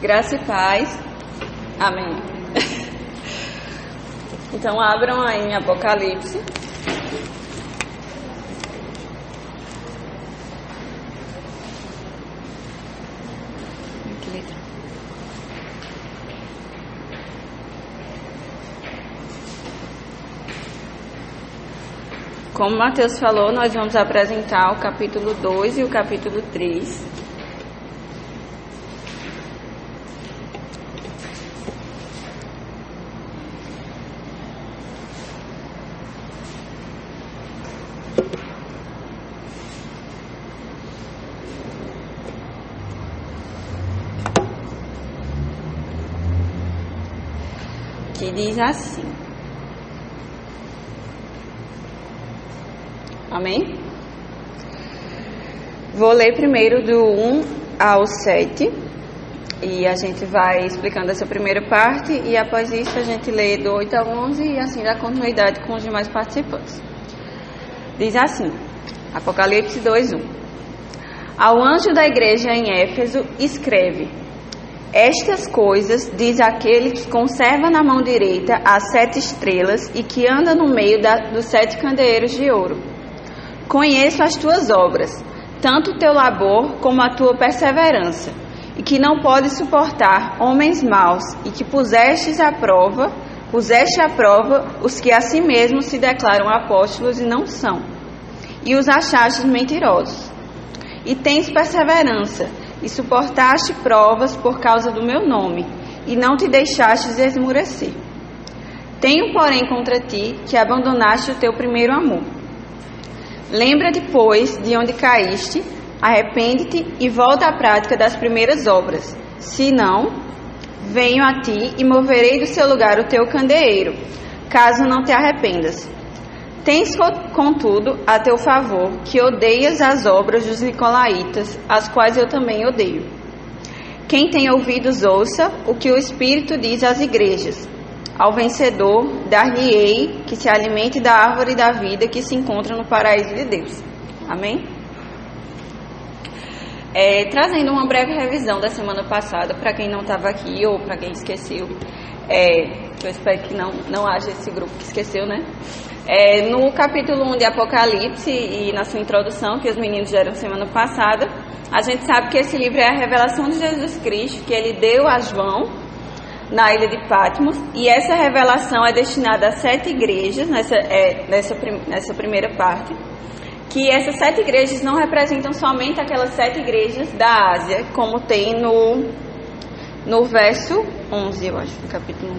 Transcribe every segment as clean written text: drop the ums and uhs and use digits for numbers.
Graça e paz. Amém. Então abram aí em Apocalipse. Como Mateus falou, nós vamos apresentar o capítulo 2 e o capítulo 3. Que diz assim. Amém? Vou ler primeiro do 1 ao 7 e a gente vai explicando essa primeira parte e após isso a gente lê do 8 ao 11 e assim dá continuidade com os demais participantes. Diz assim, Apocalipse 2:1. Ao anjo da igreja em Éfeso escreve: Estas coisas diz aquele que conserva na mão direita as 7 estrelas e que anda no meio dos 7 candeeiros de ouro. Conheço as tuas obras, tanto o teu labor como a tua perseverança, e que não podes suportar homens maus, e que puseste à prova os que a si mesmos se declaram apóstolos e não são, e os achaste mentirosos. E tens perseverança, e suportaste provas por causa do meu nome, e não te deixastes esmurecer. Tenho, porém, contra ti que abandonaste o teu primeiro amor. Lembra-te, pois, de onde caíste, arrepende-te e volta à prática das primeiras obras. Se não, venho a ti e moverei do seu lugar o teu candeeiro, caso não te arrependas. Tens, contudo, a teu favor, que odeias as obras dos nicolaítas, as quais eu também odeio. Quem tem ouvidos, ouça o que o Espírito diz às igrejas. Ao vencedor, dar-lhe-ei que se alimente da árvore da vida que se encontra no paraíso de Deus. Amém? Trazendo uma breve revisão da semana passada, para quem não estava aqui ou para quem esqueceu, eu espero que não haja esse grupo que esqueceu, né? No capítulo 1 de Apocalipse e na sua introdução, que os meninos deram semana passada, a gente sabe que esse livro é a revelação de Jesus Cristo, que ele deu a João na ilha de Patmos, e essa revelação é destinada a 7 igrejas, nessa primeira parte, que essas 7 igrejas não representam somente aquelas 7 igrejas da Ásia, como tem no verso 11, eu acho, do capítulo 1.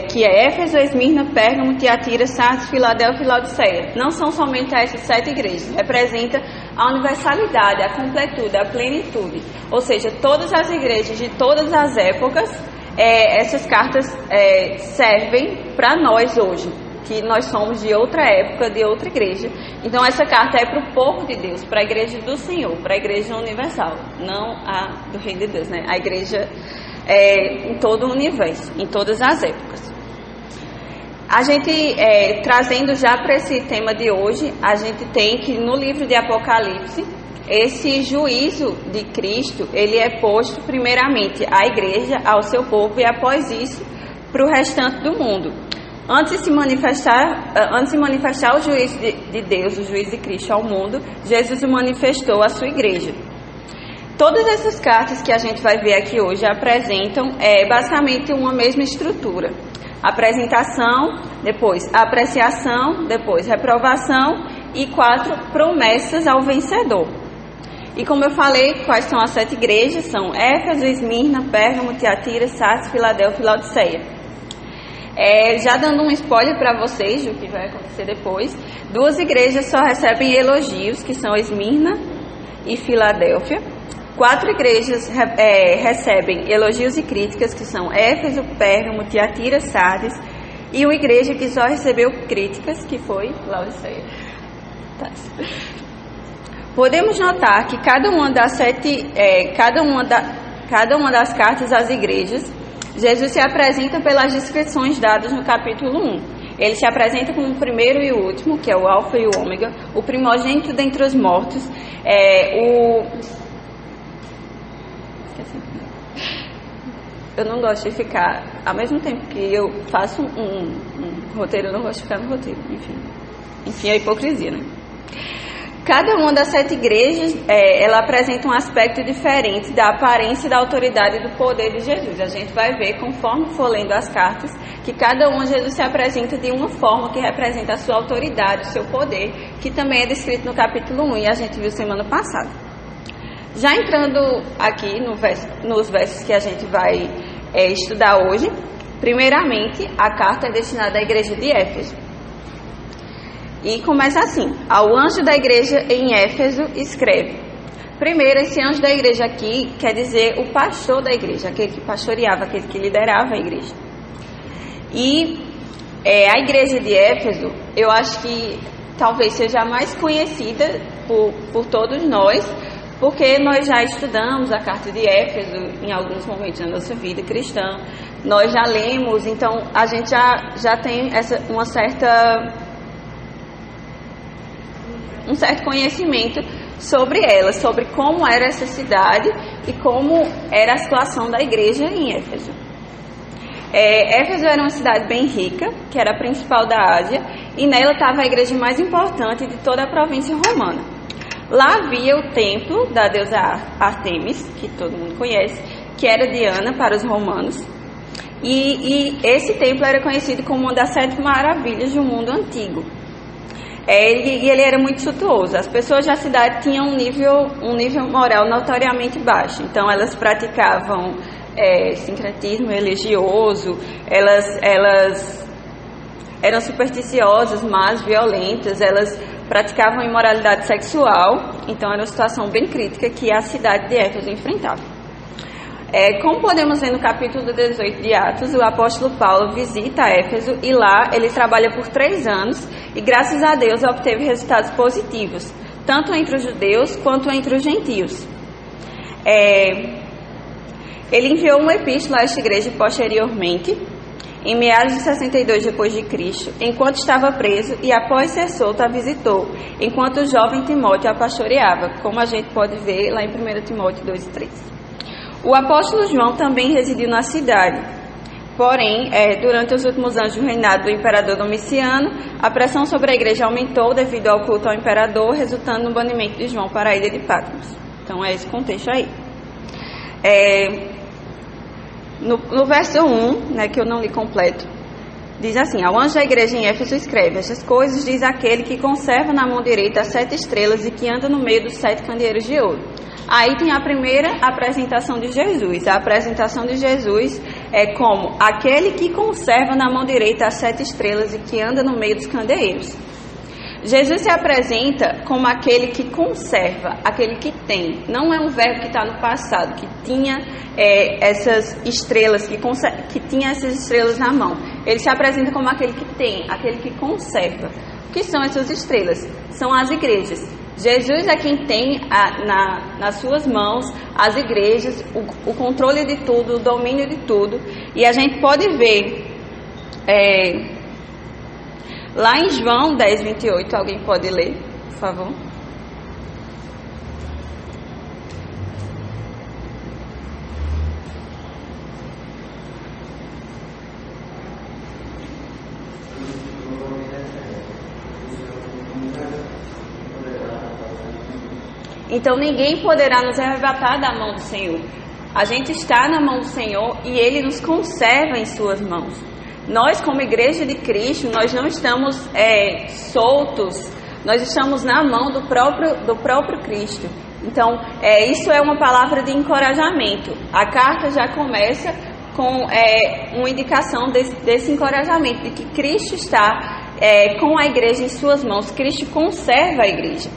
Que é Éfeso, Esmirna, Pérgamo, Tiatira, Sardes, Filadélfia e Laodiceia. Não são somente essas 7 igrejas, representa a universalidade, a completude, a plenitude. Ou seja, todas as igrejas de todas as épocas, essas cartas servem para nós hoje, que nós somos de outra época, de outra igreja. Então essa carta é para o povo de Deus, para a igreja do Senhor, para a igreja universal, não a do Reino de Deus, né? A igreja em todo o universo, em todas as épocas. A gente, trazendo já para esse tema de hoje, a gente tem que no livro de Apocalipse, esse juízo de Cristo, ele é posto primeiramente à igreja, ao seu povo, e após isso, para o restante do mundo. Antes de se manifestar o juízo de Deus, o juízo de Cristo ao mundo, Jesus o manifestou à sua igreja. Todas essas cartas que a gente vai ver aqui hoje apresentam basicamente uma mesma estrutura. Apresentação, depois apreciação, depois reprovação e 4 promessas ao vencedor. E como eu falei, quais são as 7 igrejas? São Éfeso, Esmirna, Pérgamo, Tiatira, Sardes, Filadélfia e Laodiceia. Já dando um spoiler para vocês do que vai acontecer depois, 2 igrejas só recebem elogios, que são Esmirna e Filadélfia. 4 igrejas recebem elogios e críticas, que são Éfeso, Pérgamo, Tiatira, Sardes, e uma igreja que só recebeu críticas, que foi Laodiceia. Tá. Podemos notar que cada uma das cartas às igrejas, Jesus se apresenta pelas descrições dadas no capítulo 1. Ele se apresenta como o primeiro e o último, que é o Alfa e o Ômega, o primogênito dentre os mortos, eu não gosto de ficar, ao mesmo tempo que eu faço um roteiro, eu não gosto de ficar no roteiro, enfim, é hipocrisia, né? Cada uma das 7 igrejas, ela apresenta um aspecto diferente da aparência, da autoridade e do poder de Jesus. A gente vai ver, conforme for lendo as cartas, que cada uma Jesus se apresenta de uma forma que representa a sua autoridade, o seu poder, que também é descrito no capítulo 1 e a gente viu semana passada. Já entrando aqui nos versos que a gente vai estudar hoje, primeiramente, a carta é destinada à igreja de Éfeso. E começa assim: ao anjo da igreja em Éfeso escreve. Primeiro, esse anjo da igreja aqui quer dizer o pastor da igreja, aquele que pastoreava, aquele que liderava a igreja. E a igreja de Éfeso, eu acho que talvez seja a mais conhecida por todos nós, porque nós já estudamos a carta de Éfeso em alguns momentos da nossa vida cristã, nós já lemos, então a gente já tem um certo conhecimento sobre ela, sobre como era essa cidade e como era a situação da igreja em Éfeso. Éfeso era uma cidade bem rica, que era a principal da Ásia, e nela estava a igreja mais importante de toda a província romana. Lá havia o templo da deusa Ártemis, que todo mundo conhece, que era Diana para os romanos, e esse templo era conhecido como uma das 7 maravilhas do mundo antigo. Ele era muito suntuoso. As pessoas da cidade tinham um nível moral notoriamente baixo. Então elas praticavam sincretismo religioso, elas eram supersticiosas, más, violentas, elas praticavam imoralidade sexual. Então era uma situação bem crítica que a cidade de Éfeso enfrentava. Como podemos ver no capítulo 18 de Atos, o apóstolo Paulo visita Éfeso e lá ele trabalha por 3 anos e, graças a Deus, obteve resultados positivos, tanto entre os judeus quanto entre os gentios. Ele enviou uma epístola a esta igreja posteriormente, em meados de 62 depois de Cristo, enquanto estava preso, e após ser solto a visitou, enquanto o jovem Timóteo a pastoreava, como a gente pode ver lá em 1 Timóteo 2 e 3. O apóstolo João também residiu na cidade, porém, durante os últimos anos do reinado do imperador Domiciano, a pressão sobre a igreja aumentou devido ao culto ao imperador, resultando no banimento de João para a ilha de Patmos. Então é esse contexto aí. No verso 1, que eu não li completo, diz assim: ao anjo da igreja em Éfeso escreve: estas coisas diz aquele que conserva na mão direita as 7 estrelas e que anda no meio dos 7 candeeiros de ouro. Aí tem a primeira apresentação de Jesus. A apresentação de Jesus é como aquele que conserva na mão direita as 7 estrelas e que anda no meio dos candeeiros. Jesus se apresenta como aquele que conserva, aquele que tem. Não é um verbo que está no passado, que tinha essas estrelas, que tinha essas estrelas na mão. Ele se apresenta como aquele que tem, aquele que conserva. O que são essas estrelas? São as igrejas. Jesus é quem tem nas suas mãos as igrejas, o controle de tudo, o domínio de tudo. E a gente pode ver lá em João 10, 28, alguém pode ler, por favor? Então ninguém poderá nos arrebatar da mão do Senhor. A gente está na mão do Senhor e Ele nos conserva em suas mãos. Nós, como igreja de Cristo, nós não estamos soltos, nós estamos na mão do próprio Cristo. Então, isso é uma palavra de encorajamento. A carta já começa com uma indicação desse encorajamento, de que Cristo está com a igreja em suas mãos. Cristo conserva a igreja.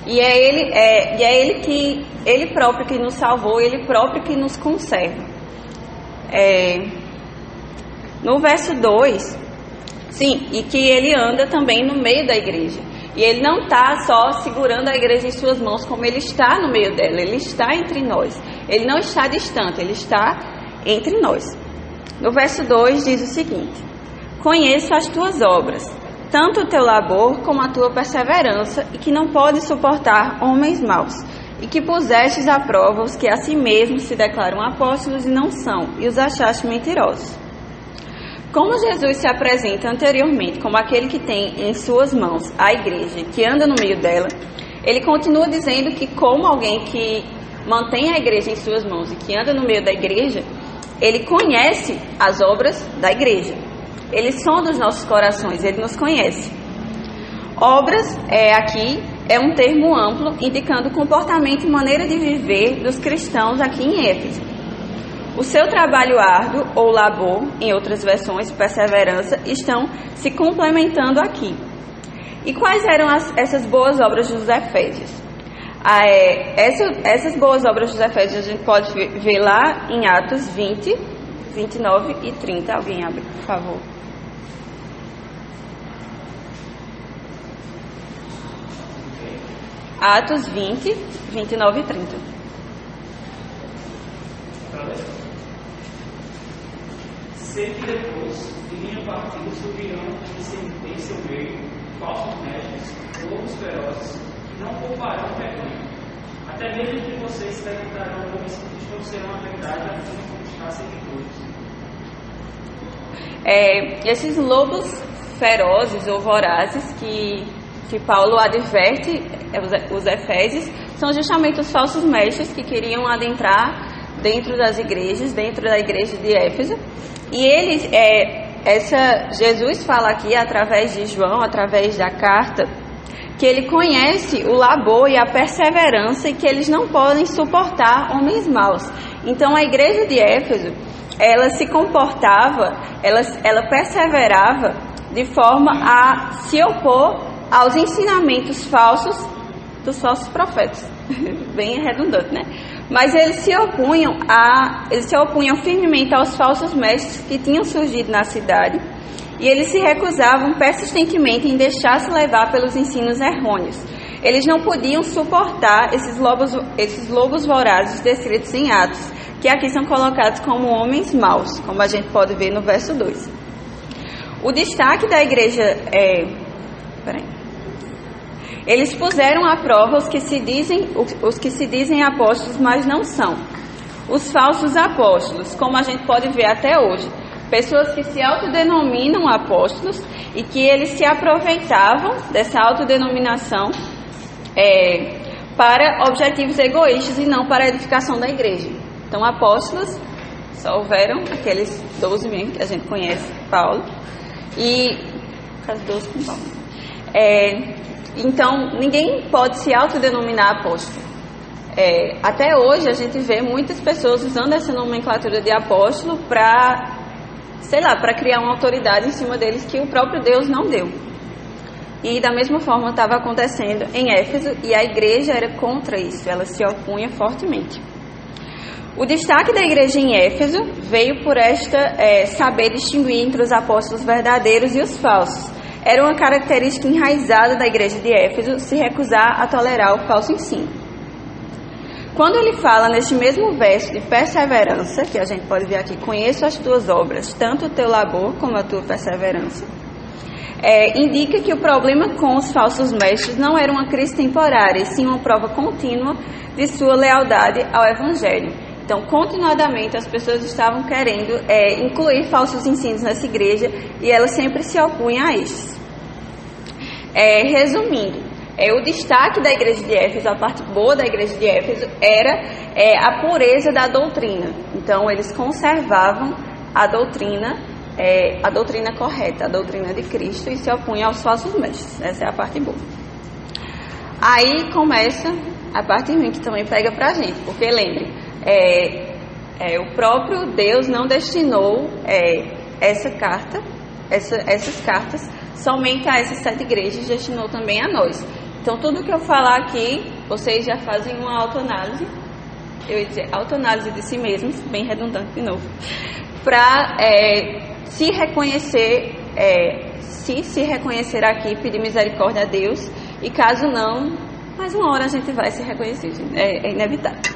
E Ele próprio que nos salvou, Ele próprio que nos conserva. No verso 2, sim, e que Ele anda também no meio da igreja. E Ele não está só segurando a igreja em suas mãos, como Ele está no meio dela, Ele está entre nós. Ele não está distante, Ele está entre nós. No verso 2 diz o seguinte: conheço as tuas obras, tanto o teu labor como a tua perseverança, e que não podes suportar homens maus, e que pusestes à prova os que a si mesmos se declaram apóstolos e não são, e os achaste mentirosos. Como Jesus se apresenta anteriormente como aquele que tem em suas mãos a igreja e que anda no meio dela, ele continua dizendo que, como alguém que mantém a igreja em suas mãos e que anda no meio da igreja, ele conhece as obras da igreja. Ele sonda os nossos corações, ele nos conhece. Obras aqui é um termo amplo indicando o comportamento e maneira de viver dos cristãos aqui em Éfeso. O seu trabalho árduo ou labor, em outras versões, perseverança, estão se complementando aqui. E quais eram essas boas obras dos Efésios? Essas boas obras dos Efésios a gente pode ver lá em Atos 20, 29 e 30. Alguém abre, por favor. Atos 20, 29 e 30. Sei que depois de minha partida surgirão em seu meio falsos mestres, lobos ferozes, que não pouparão o rebanho. Até mesmo que vocês perguntarão como se distorcerão a verdade a fim de conquistar seguidores. Esses lobos ferozes ou vorazes que Paulo adverte os Efésios são justamente os falsos mestres que queriam adentrar dentro das igrejas, dentro da igreja de Éfeso. E eles, Jesus fala aqui através de João, através da carta, que ele conhece o labor e a perseverança e que eles não podem suportar homens maus. Então a igreja de Éfeso, ela se comportava, ela perseverava de forma a se opor aos ensinamentos falsos dos falsos profetas. Bem redundante, né? Mas eles se opunham firmemente aos falsos mestres que tinham surgido na cidade, e eles se recusavam persistentemente em deixar-se levar pelos ensinos errôneos. Eles não podiam suportar esses lobos vorazes descritos em Atos, que aqui são colocados como homens maus, como a gente pode ver no verso 2. O destaque da igreja eles puseram à prova os que se dizem apóstolos, mas não são. Os falsos apóstolos, como a gente pode ver até hoje. Pessoas que se autodenominam apóstolos e que eles se aproveitavam dessa autodenominação para objetivos egoístas e não para a edificação da igreja. Então, apóstolos só houveram aqueles 12 mesmo que a gente conhece, Paulo, e as 12 com Paulo. Então, ninguém pode se autodenominar apóstolo. Até hoje a gente vê muitas pessoas usando essa nomenclatura de apóstolo para criar uma autoridade em cima deles que o próprio Deus não deu. E da mesma forma estava acontecendo em Éfeso, e a igreja era contra isso, ela se opunha fortemente. O destaque da igreja em Éfeso veio por saber distinguir entre os apóstolos verdadeiros e os falsos. Era uma característica enraizada da igreja de Éfeso se recusar a tolerar o falso ensino. Quando ele fala neste mesmo verso de perseverança, que a gente pode ver aqui, conheço as tuas obras, tanto o teu labor como a tua perseverança, indica que o problema com os falsos mestres não era uma crise temporária, e sim uma prova contínua de sua lealdade ao Evangelho. Então, continuadamente, as pessoas estavam querendo incluir falsos ensinos nessa igreja, e elas sempre se opunham a estes. Resumindo, o destaque da igreja de Éfeso, a parte boa da igreja de Éfeso, era a pureza da doutrina. Então, eles conservavam a doutrina correta, a doutrina de Cristo, e se opunham aos falsos mestres. Essa é a parte boa. Aí começa a parte ruim, que também pega pra gente, porque lembre, o próprio Deus não destinou essas cartas somente a essas 7 igrejas, destinou também a nós. Então, tudo que eu falar aqui, vocês já fazem uma autoanálise, eu ia dizer autoanálise de si mesmos, bem redundante de novo, para se reconhecer, se reconhecer aqui, pedir misericórdia a Deus, e caso não, mais uma hora a gente vai se reconhecer, gente, é inevitável.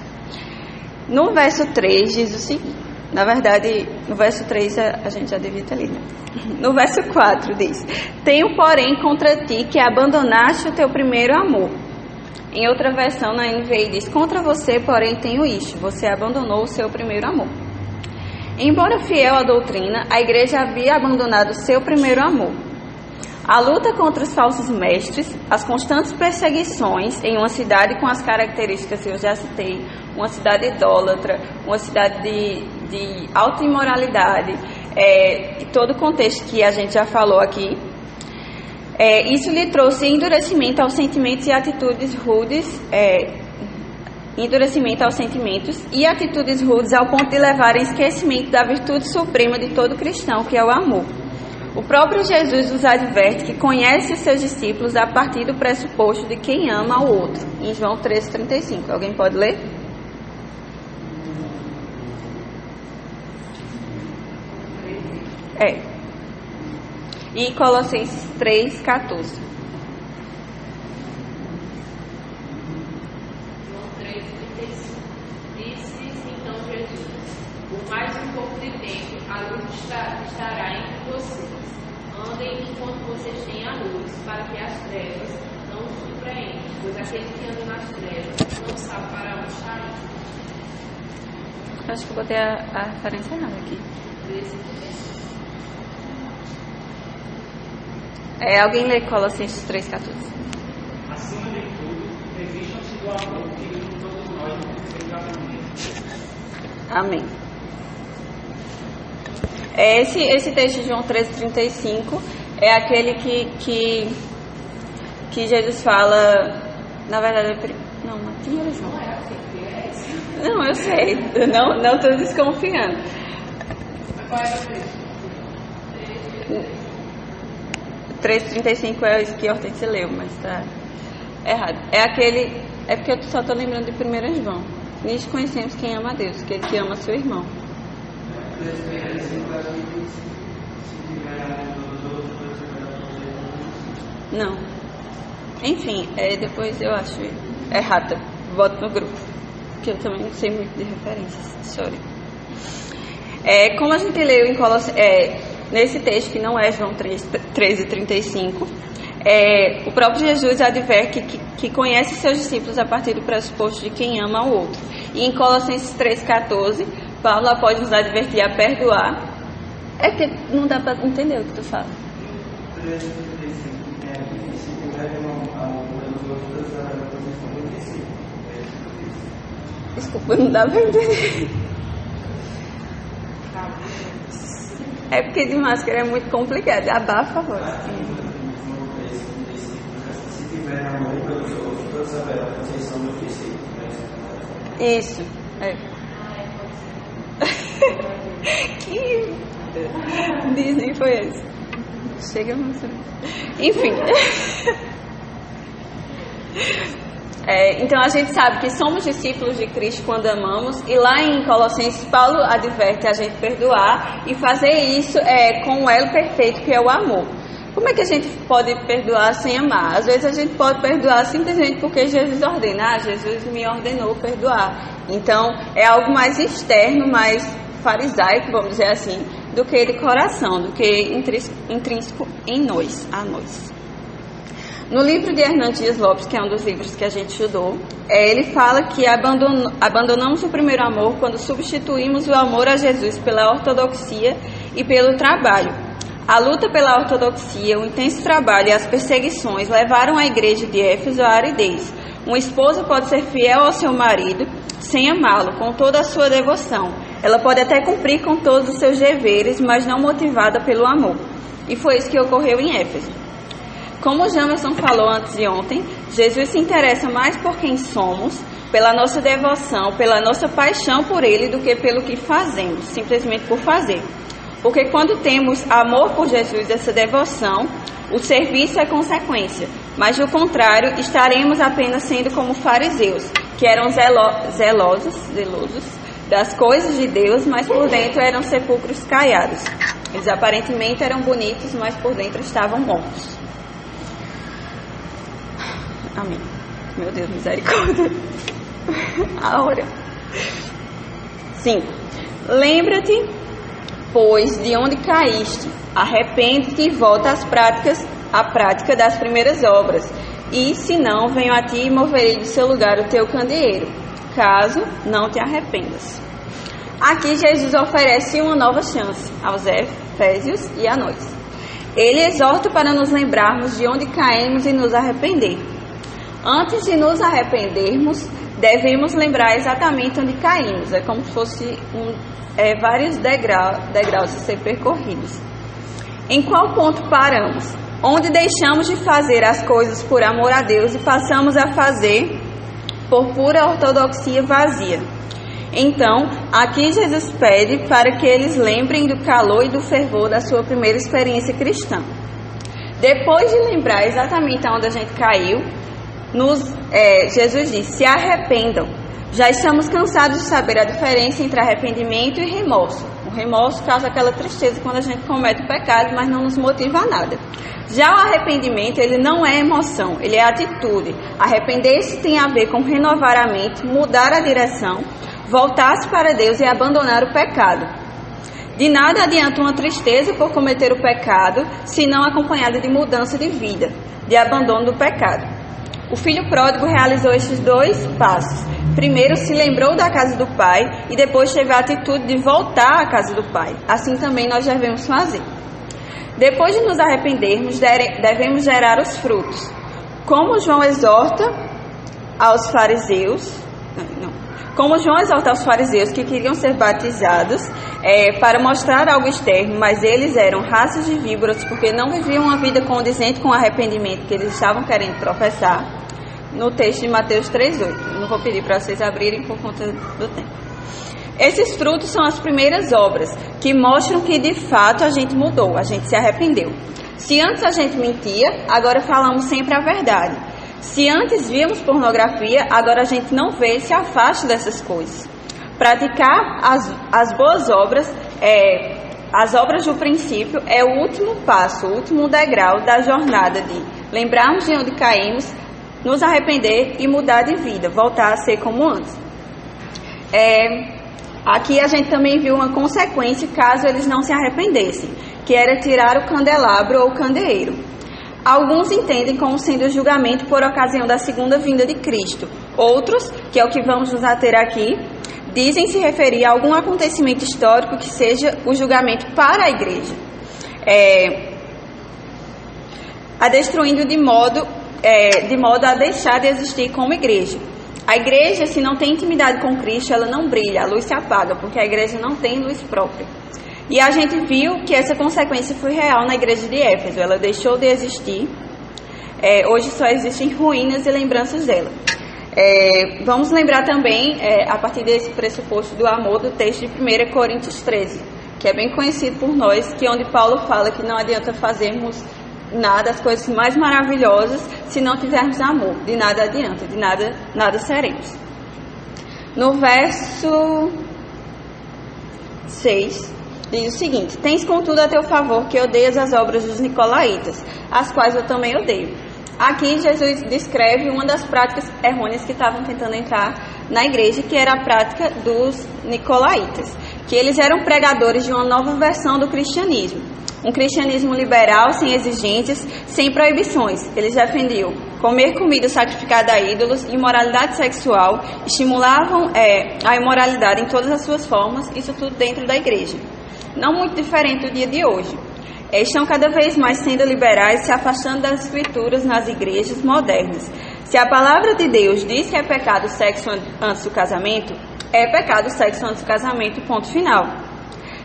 No verso 3 diz o seguinte, na verdade, no verso 3 a gente já devia ter lido. No verso 4 diz: tenho, porém, contra ti que abandonaste o teu primeiro amor. Em outra versão, na NVI, diz: contra você, porém, tenho isto: você abandonou o seu primeiro amor. Embora fiel à doutrina, a igreja havia abandonado o seu primeiro amor. A luta contra os falsos mestres, as constantes perseguições em uma cidade com as características que eu já citei, uma cidade idólatra, uma cidade de alta imoralidade, todo o contexto que a gente já falou aqui, isso lhe trouxe endurecimento aos sentimentos e atitudes rudes, ao ponto de levar em esquecimento da virtude suprema de todo cristão, que é o amor. O próprio Jesus nos adverte que conhece os seus discípulos a partir do pressuposto de quem ama ao outro, em João 13,35. Alguém pode ler? E Colossenses 3,14. João 3,35. Disse então Jesus: por mais um pouco de tempo a luz estará entre vocês. Andem enquanto vocês têm a luz, para que as trevas não os surpreendam, pois aquele que anda nas trevas não sabe para onde está indo. Acho que eu botei a referência errada aqui. Alguém lê Colossenses 3,14. Acima de tudo, revistam-se do amor que une todos nós efetivamente. Amém. Esse texto de João 13,35 é aquele que Jesus fala, na verdade, não é a primeira João. Não, eu sei, não estou desconfiando. Qual é o texto? 3,35 é isso que Hortência leu, mas está errado. É porque eu só estou lembrando de 1 João. Nisto conhecemos quem ama a Deus, aquele que ama seu irmão. Não. Enfim, depois eu acho errado. Boto no grupo, que eu também não sei muito de referências. Sorry. Como a gente leu em nesse texto, que não é João 13,35, o próprio Jesus adverte que conhece seus discípulos a partir do pressuposto de quem ama ao outro. E em Colossenses 3,14, Paulo pode nos advertir a perdoar. É porque não dá para entender o que tu fala. Desculpa, não dá para entender. É porque de máscara é muito complicado. Abafa a voz. Se tiver amor pelos outros, todos saberão que vocês são meus discípulos. Isso. Que Disney foi esse? Chega a mostrar. Enfim. Então a gente sabe que somos discípulos de Cristo quando amamos, e lá em Colossenses Paulo adverte a gente perdoar e fazer isso com o elo perfeito que é o amor. Como é que a gente pode perdoar sem amar? Às vezes a gente pode perdoar simplesmente porque Jesus ordena. Jesus me ordenou perdoar. Então é algo mais externo, mais farisaico, vamos dizer assim, do que de coração, do que intrínseco em nós, a nós. No livro de Hernán Dias Lopes, que é um dos livros que a gente estudou, ele fala que abandonamos o primeiro amor quando substituímos o amor a Jesus pela ortodoxia e pelo trabalho. A luta pela ortodoxia, o intenso trabalho e as perseguições levaram a igreja de Éfeso à aridez. Uma esposa pode ser fiel ao seu marido sem amá-lo, com toda a sua devoção. Ela pode até cumprir com todos os seus deveres, mas não motivada pelo amor. E foi isso que ocorreu em Éfeso. Como o Jamerson falou antes de ontem, Jesus se interessa mais por quem somos, pela nossa devoção, pela nossa paixão por Ele, do que pelo que fazemos, simplesmente por fazer. Porque quando temos amor por Jesus, essa devoção, o serviço é consequência. Mas, do contrário, estaremos apenas sendo como fariseus, que eram zelosos das coisas de Deus, mas por dentro eram sepulcros caiados. Eles aparentemente eram bonitos, mas por dentro estavam mortos. Amém. Meu Deus, misericórdia. A hora. 5. Lembra-te, pois, de onde caíste. Arrepende-te e volta à prática das primeiras obras. e se não, venho a ti e moverei de seu lugar o teu candeeiro, caso não te arrependas. Aqui Jesus oferece uma nova chance aos Efésios e a nós. Ele exorta para nos lembrarmos de onde caímos e nos arrepender. Antes de nos arrependermos, devemos lembrar exatamente onde caímos. É como se fosse vários degraus a ser percorridos. Em qual ponto paramos? Onde deixamos de fazer as coisas por amor a Deus e passamos a fazer por pura ortodoxia vazia. Então, aqui Jesus pede para que eles lembrem do calor e do fervor da sua primeira experiência cristã. Depois de lembrar exatamente onde a gente caiu, Jesus diz: se arrependam. Já estamos cansados de saber a diferença entre arrependimento e remorso. O remorso causa aquela tristeza quando a gente comete o pecado, mas não nos motiva a nada. Já o arrependimento, ele não é emoção, ele é atitude. Arrepender-se tem a ver com renovar a mente, mudar a direção, voltar-se para Deus e abandonar o pecado. De nada adianta uma tristeza por cometer o pecado, se não acompanhada de mudança de vida, de abandono do pecado. O filho pródigo realizou estes dois passos. Primeiro se lembrou da casa do pai e depois teve a atitude de voltar à casa do pai. Assim também nós devemos fazer. Depois de nos arrependermos, devemos gerar os frutos. Como João exorta aos fariseus que queriam ser batizados para mostrar algo externo, mas eles eram raças de víboras porque não viviam uma vida condizente com o arrependimento que eles estavam querendo professar, no texto de Mateus 3,8. Não vou pedir para vocês abrirem por conta do tempo. Esses frutos são as primeiras obras que mostram que de fato a gente mudou, a gente se arrependeu. Se antes a gente mentia, agora falamos sempre a verdade. Se antes víamos pornografia, agora a gente não vê e se afaste dessas coisas. Praticar as boas obras, as obras do princípio, é o último passo, o último degrau da jornada de lembrarmos de onde caímos, nos arrepender e mudar de vida, voltar a ser como antes. Aqui a gente também viu uma consequência caso eles não se arrependessem, que era tirar o candelabro ou o candeeiro. Alguns entendem como sendo o julgamento por ocasião da segunda vinda de Cristo. Outros, que é o que vamos nos ater aqui, dizem se referir a algum acontecimento histórico que seja o julgamento para a igreja. A destruindo de modo a deixar de existir como igreja. A igreja, se não tem intimidade com Cristo, ela não brilha, a luz se apaga, porque a igreja não tem luz própria. E a gente viu que essa consequência foi real na igreja de Éfeso. Ela deixou de existir. Hoje só existem ruínas e lembranças dela. Vamos lembrar também, a partir desse pressuposto do amor, do texto de 1 Coríntios 13, que é bem conhecido por nós, que é onde Paulo fala que não adianta fazermos nada, as coisas mais maravilhosas, se não tivermos amor. De nada adianta, de nada seremos. No verso 6, diz o seguinte: tens contudo a teu favor que odeias as obras dos nicolaítas, as quais eu também odeio. Aqui Jesus descreve uma das práticas errôneas que estavam tentando entrar na igreja, que era a prática dos nicolaítas, que eles eram pregadores de uma nova versão do cristianismo. Um cristianismo liberal, sem exigências, sem proibições. Eles defendiam comer comida sacrificada a ídolos, imoralidade sexual, estimulavam a imoralidade em todas as suas formas, isso tudo dentro da igreja. Não muito diferente do dia de hoje. Estão cada vez mais sendo liberais, se afastando das escrituras nas igrejas modernas. Se a palavra de Deus diz que é pecado o sexo antes do casamento, é pecado o sexo antes do casamento, ponto final.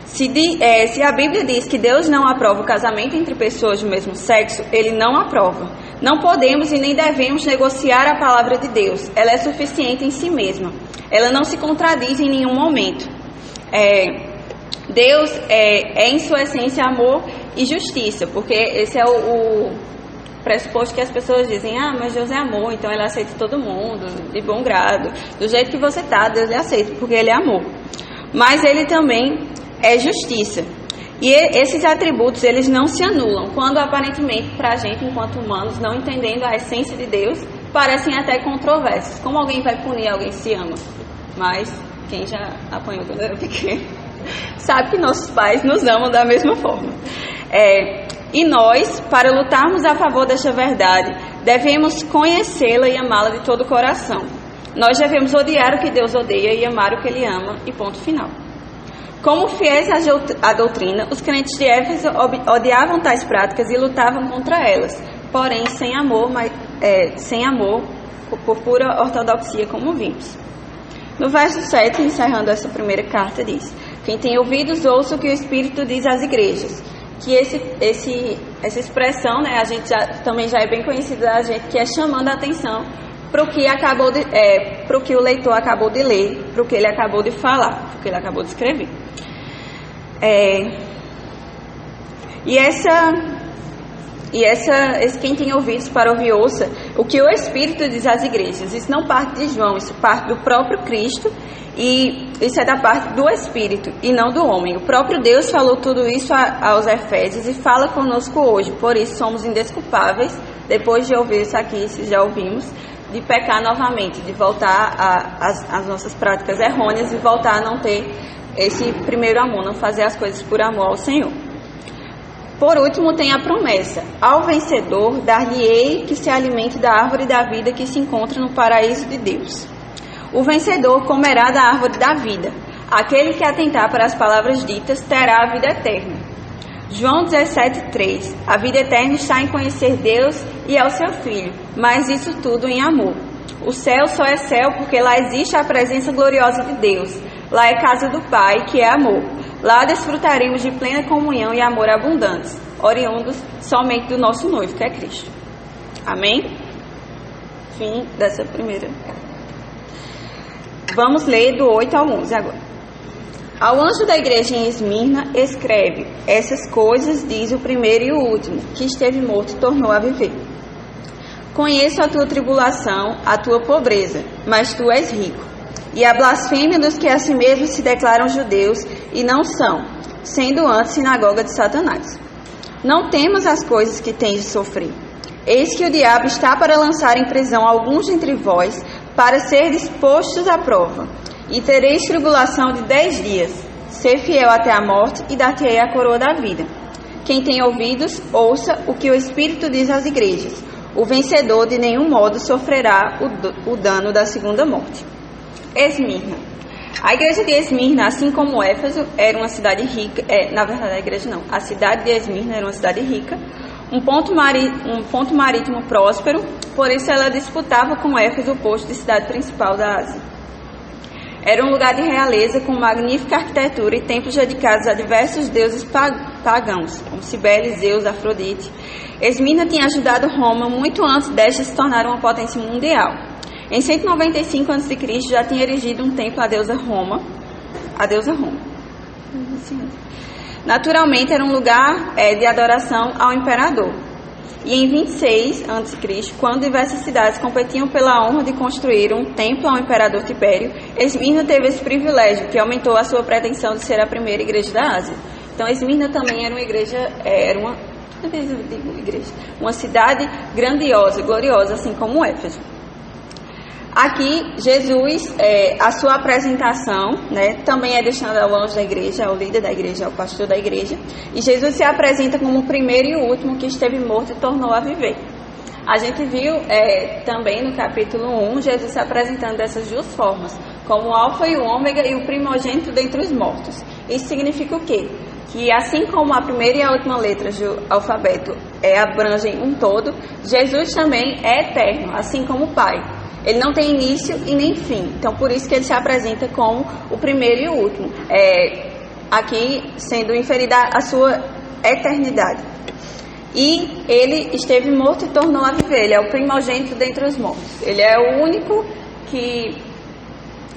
Se a Bíblia diz que Deus não aprova o casamento entre pessoas do mesmo sexo, Ele não aprova. Não podemos e nem devemos negociar a palavra de Deus. Ela é suficiente em si mesma. Ela não se contradiz em nenhum momento. Deus é em sua essência amor e justiça, porque esse é o pressuposto que as pessoas dizem: mas Deus é amor, então Ele aceita todo mundo, de bom grado. Do jeito que você está, Deus lhe aceita, porque Ele é amor. Mas Ele também é justiça. E esses atributos, eles não se anulam, quando aparentemente para a gente, enquanto humanos, não entendendo a essência de Deus, parecem até controversas. Como alguém vai punir alguém que se ama? Mas quem já apanhou quando era pequeno sabe que nossos pais nos amam da mesma forma. E nós, para lutarmos a favor desta verdade, devemos conhecê-la e amá-la de todo o coração. Nós devemos odiar o que Deus odeia e amar o que Ele ama, e ponto final. Como fiéis à doutrina, os crentes de Éfeso odiavam tais práticas e lutavam contra elas, porém sem amor, por pura ortodoxia, como vimos. No verso 7, encerrando essa primeira carta, diz: quem tem ouvidos, ouça o que o Espírito diz às igrejas. Que essa expressão, né, a gente também já é bem conhecida da gente, que é chamando a atenção para o que o leitor acabou de ler, para o que ele acabou de falar, para o que ele acabou de escrever. Quem tem ouvidos para ouvir, ouça o que o Espírito diz às igrejas. Isso não parte de João, isso parte do próprio Cristo, e isso é da parte do Espírito e não do homem. O próprio Deus falou tudo isso aos Efésios e fala conosco hoje. Por isso somos indesculpáveis, depois de ouvir isso aqui, se já ouvimos, de pecar novamente, de voltar às nossas práticas errôneas e voltar a não ter esse primeiro amor, não fazer as coisas por amor ao Senhor. Por último, tem a promessa: ao vencedor dar-lhe-ei que se alimente da árvore da vida que se encontra no paraíso de Deus. O vencedor comerá da árvore da vida. Aquele que atentar para as palavras ditas terá a vida eterna. João 17,3: a vida eterna está em conhecer Deus e ao seu Filho, mas isso tudo em amor. O céu só é céu porque lá existe a presença gloriosa de Deus. Lá é casa do Pai, que é amor. Lá desfrutaremos de plena comunhão e amor abundantes, oriundos somente do nosso noivo, que é Cristo. Amém? Fim dessa primeira carta. Vamos ler do 8 ao 11 agora. Ao anjo da igreja em Esmirna, escreve: essas coisas diz o primeiro e o último, que esteve morto e tornou a viver. Conheço a tua tribulação, a tua pobreza, mas tu és rico. E a blasfêmia dos que a si mesmos se declaram judeus e não são, sendo antes sinagoga de Satanás. Não temas as coisas que tens de sofrer. Eis que o diabo está para lançar em prisão alguns entre vós, para serdes postos à prova. E tereis tribulação de 10 dias. Ser fiel até a morte, e dar-te-ei a coroa da vida. Quem tem ouvidos, ouça o que o Espírito diz às igrejas. O vencedor de nenhum modo sofrerá o dano da segunda morte. Esmirna. A igreja de Esmirna, assim como Éfeso, era uma cidade rica. Na verdade, a igreja não. A cidade de Esmirna era uma cidade rica, um ponto marítimo próspero. Por isso ela disputava com Éfeso o posto de cidade principal da Ásia. Era um lugar de realeza com magnífica arquitetura e templos dedicados a diversos deuses pagãos, como Cibele, Zeus, Afrodite. Esmirna tinha ajudado Roma muito antes desta se tornar uma potência mundial. Em 195 a.C. já tinha erigido um templo à deusa Roma. Naturalmente era um lugar de adoração ao imperador. E em 26 a.C., quando diversas cidades competiam pela honra de construir um templo ao imperador Tibério, Esmirna teve esse privilégio, que aumentou a sua pretensão de ser a primeira igreja da Ásia. Então Esmirna também era uma igreja, uma cidade grandiosa, gloriosa, assim como Éfeso. Aqui, Jesus, a sua apresentação, né, também é destinada ao anjo da igreja, ao líder da igreja, ao pastor da igreja. E Jesus se apresenta como o primeiro e o último que esteve morto e tornou a viver. A gente viu também no capítulo 1, Jesus se apresentando dessas duas formas, como o alfa e o ômega e o primogênito dentre os mortos. Isso significa o quê? Que assim como a primeira e a última letra do alfabeto abrangem um todo, Jesus também é eterno, assim como o Pai. Ele não tem início e nem fim. Então, por isso que ele se apresenta como o primeiro e o último. Aqui, sendo inferida a sua eternidade. E ele esteve morto e tornou a viver. Ele é o primogênito dentre os mortos. Ele é o único que,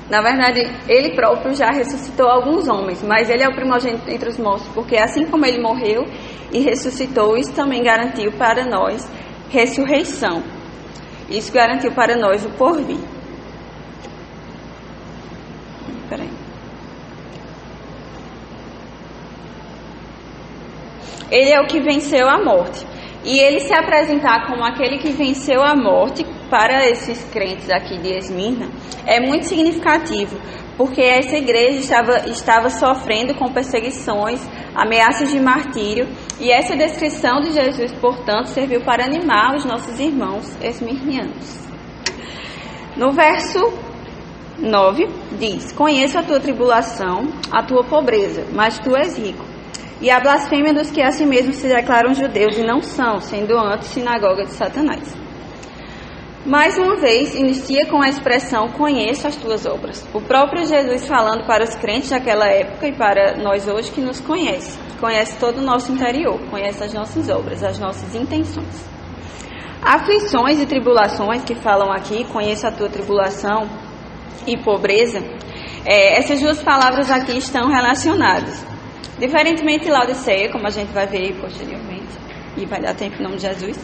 na verdade, ele próprio já ressuscitou alguns homens. Mas ele é o primogênito dentre os mortos. Porque assim como ele morreu e ressuscitou, isso também garantiu para nós ressurreição. Isso garantiu para nós o porvir. Peraí. Ele é o que venceu a morte. E ele se apresentar como aquele que venceu a morte para esses crentes aqui de Esmirna é muito significativo, porque essa igreja estava sofrendo com perseguições, ameaças de martírio, E essa descrição de Jesus, portanto, serviu para animar os nossos irmãos esmirnianos. No verso 9 diz: conheço a tua tribulação, a tua pobreza, mas tu és rico. E a blasfêmia dos que a si mesmos se declaram judeus e não são, sendo antes sinagoga de Satanás. Mais uma vez, inicia com a expressão conheço as tuas obras. O próprio Jesus falando para os crentes daquela época e para nós hoje que nos conhece. Conhece todo o nosso interior, conhece as nossas obras, as nossas intenções. Aflições e tribulações que falam aqui, conheço a tua tribulação e pobreza, essas duas palavras aqui estão relacionadas. Diferentemente de Laodiceia, como a gente vai ver posteriormente, e vai dar tempo em nome de Jesus,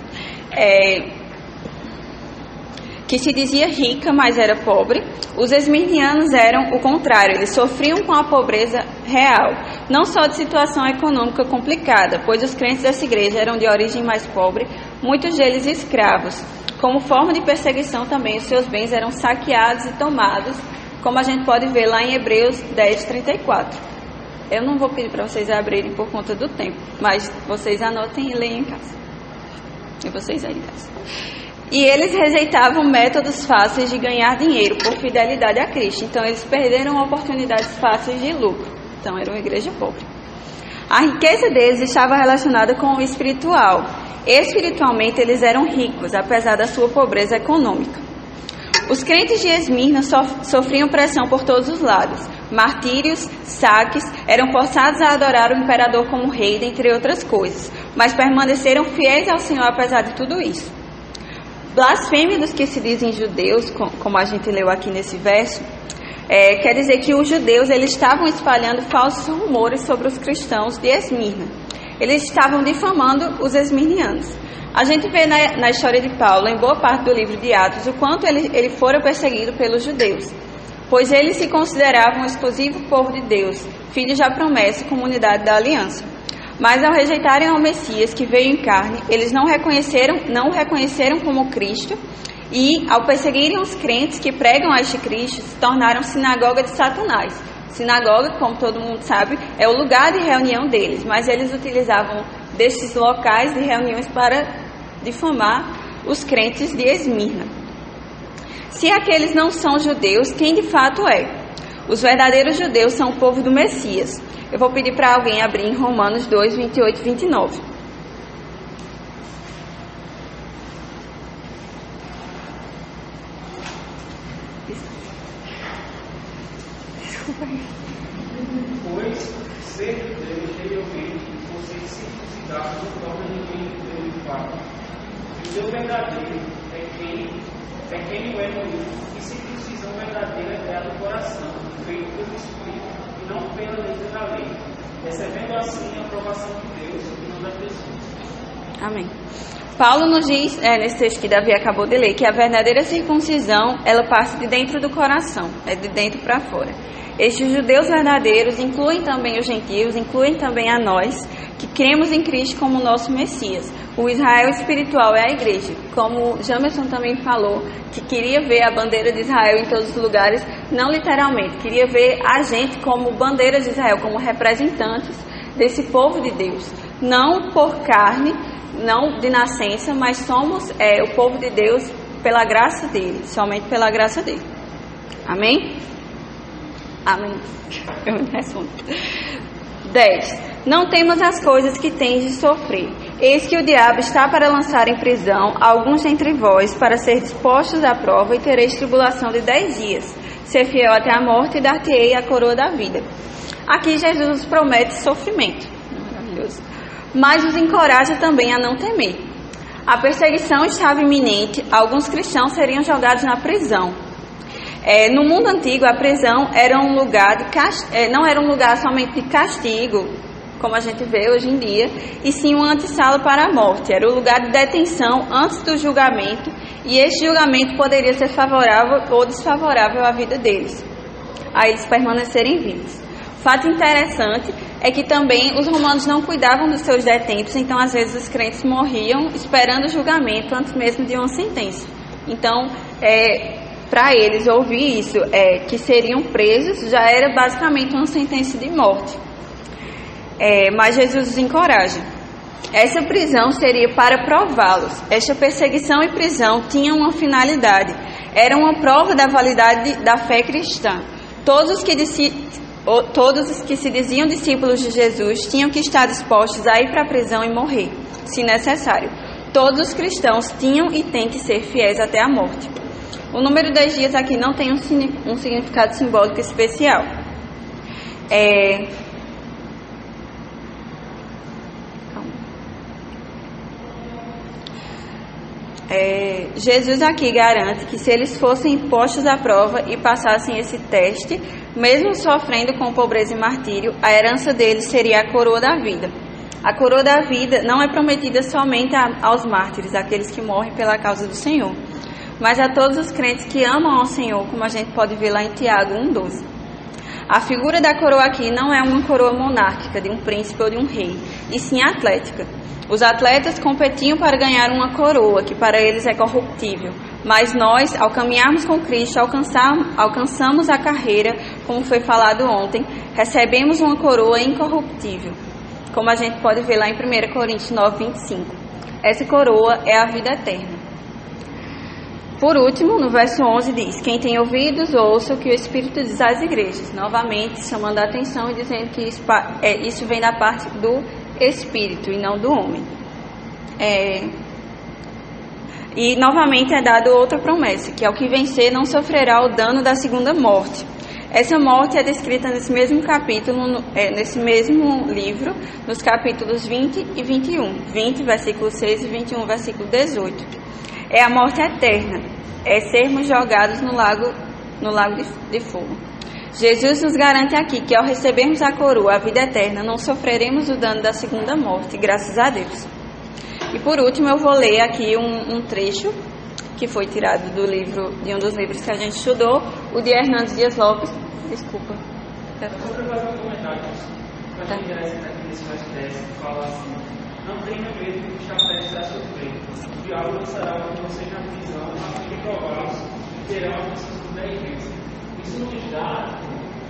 que se dizia rica, mas era pobre, os esmirnianos eram o contrário, eles sofriam com a pobreza real, não só de situação econômica complicada, pois os crentes dessa igreja eram de origem mais pobre, muitos deles escravos. Como forma de perseguição também, os seus bens eram saqueados e tomados, como a gente pode ver lá em Hebreus 10:34. Eu não vou pedir para vocês abrirem por conta do tempo, mas vocês anotem e leiam em casa. E vocês aí em casa. E eles rejeitavam métodos fáceis de ganhar dinheiro por fidelidade a Cristo. Então, eles perderam oportunidades fáceis de lucro. Então, era uma igreja pobre. A riqueza deles estava relacionada com o espiritual. Espiritualmente, eles eram ricos, apesar da sua pobreza econômica. Os crentes de Esmirna sofriam pressão por todos os lados. Martírios, saques, eram forçados a adorar o imperador como rei, dentre outras coisas. Mas permaneceram fiéis ao Senhor apesar de tudo isso. Blasfêmia dos que se dizem judeus, como a gente leu aqui nesse verso, quer dizer que os judeus eles estavam espalhando falsos rumores sobre os cristãos de Esmirna. Eles estavam difamando os esmirnianos. A gente vê na história de Paulo, em boa parte do livro de Atos, o quanto ele fora perseguido pelos judeus, pois eles se consideravam um exclusivo povo de Deus, filhos da promessa e comunidade da aliança. Mas ao rejeitarem ao Messias que veio em carne, eles não o reconheceram como Cristo, e ao perseguirem os crentes que pregam a este Cristo, se tornaram sinagoga de Satanás. Sinagoga, como todo mundo sabe, é o lugar de reunião deles, mas eles utilizavam desses locais de reuniões para difamar os crentes de Esmirna. Se aqueles não são judeus, quem de fato é? Os verdadeiros judeus são o povo do Messias. Eu vou pedir para alguém abrir em Romanos 2, 28 e 29. Pois, ser judeu interiormente, vocês circuncidados não torna ninguém judeu de fato. O judeu verdadeiro é quem o é no livro, e circuncisão verdadeira é a do coração, feito pelo Espírito, e não pela letra da lei, recebendo assim a aprovação de Deus e não das pessoas. Amém. Paulo nos diz, nesse texto que Davi acabou de ler, que a verdadeira circuncisão, ela parte de dentro do coração, é de dentro para fora. Estes judeus verdadeiros incluem também os gentios, incluem também a nós, que cremos em Cristo como nosso Messias. O Israel espiritual é a igreja. Como Jamerson também falou, que queria ver a bandeira de Israel em todos os lugares, não literalmente, queria ver a gente como bandeira de Israel, como representantes desse povo de Deus. Não por carne, não de nascença, mas somos o povo de Deus pela graça dele, somente pela graça dele. Amém? Amém. Eu me respondo. 10. Não temos as coisas que tens de sofrer. Eis que o diabo está para lançar em prisão alguns dentre vós, para ser dispostos à prova, e tereis tribulação de 10 dias. Ser fiel até a morte, e dar-te-ei a coroa da vida. Aqui Jesus nos promete sofrimento. Maravilhoso. Mas os encoraja também a não temer. A perseguição estava iminente, alguns cristãos seriam jogados na prisão. No mundo antigo, a prisão era um lugar não era um lugar somente de castigo, como a gente vê hoje em dia, e sim uma antessala para a morte. Era o lugar de detenção antes do julgamento, e este julgamento poderia ser favorável ou desfavorável à vida deles, a eles permanecerem vivos. Fato interessante é que também os romanos não cuidavam dos seus detentos, então às vezes os crentes morriam esperando o julgamento antes mesmo de uma sentença. Então, para eles ouvir isso, que seriam presos, já era basicamente uma sentença de morte. Mas Jesus os encoraja. Essa prisão seria para prová-los. Esta perseguição e prisão tinham uma finalidade. Era uma prova da validade da fé cristã. Todos os que se diziam discípulos de Jesus tinham que estar dispostos a ir para a prisão e morrer, se necessário. Todos os cristãos tinham e têm que ser fiéis até a morte. O número 10 dias aqui não tem um significado simbólico especial. Jesus aqui garante que se eles fossem postos à prova e passassem esse teste, mesmo sofrendo com pobreza e martírio, a herança deles seria a coroa da vida. A coroa da vida não é prometida somente aos mártires, aqueles que morrem pela causa do Senhor, mas a todos os crentes que amam ao Senhor, como a gente pode ver lá em Tiago 1,12. A figura da coroa aqui não é uma coroa monárquica de um príncipe ou de um rei, e sim atlética. Os atletas competiam para ganhar uma coroa, que para eles é corruptível. Mas nós, ao caminharmos com Cristo, alcançamos a carreira, como foi falado ontem, recebemos uma coroa incorruptível, como a gente pode ver lá em 1 Coríntios 9:25. Essa coroa é a vida eterna. Por último, no verso 11 diz: quem tem ouvidos, ouça o que o Espírito diz às igrejas. Novamente, chamando a atenção e dizendo que isso vem da parte do Espírito e não do homem. E novamente é dado outra promessa, que ao que vencer não sofrerá o dano da segunda morte. Essa morte é descrita nesse mesmo capítulo, nesse mesmo livro, nos capítulos 20 e 21. 20, versículo 6 e 21, versículo 18. É a morte eterna, é sermos jogados no lago de fogo. Jesus nos garante aqui que ao recebermos a coroa, a vida eterna, não sofreremos o dano da segunda morte, graças a Deus. E por último eu vou ler aqui um trecho que foi tirado de um dos livros que a gente estudou, o de Hernandes Dias Lopes. Desculpa. Eu vou fazer um comentário. Para quem interessa aqui nesse mais 10, fala assim: não tenha medo de que está prestes a sofrer. O diabo lançará com vocês na prisão, a fim de prová-los e terão a missão de 10 vezes. Isso nos dá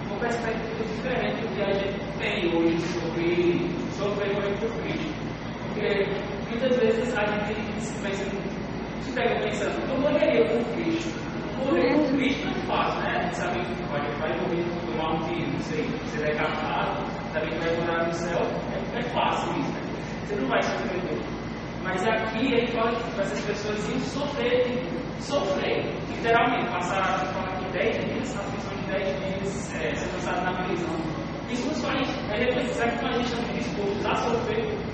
uma perspectiva diferente do que a gente tem hoje sobre morrer por Cristo. Porque muitas vezes a gente se pega pensando, eu morreria por Cristo. Morrer por Cristo não é fácil, né? A gente sabe que vai morrer por tomar um tiro, não sei, ser decapitado, saber que vai morar no céu, é fácil isso, né? Você não vai sofrer muito. Mas aqui ele fala que essas pessoas iam sofrer, literalmente, passar 10 dias, a função de 10 dias ser lançado na prisão. Isso nos faz refletir que a gente está disposto a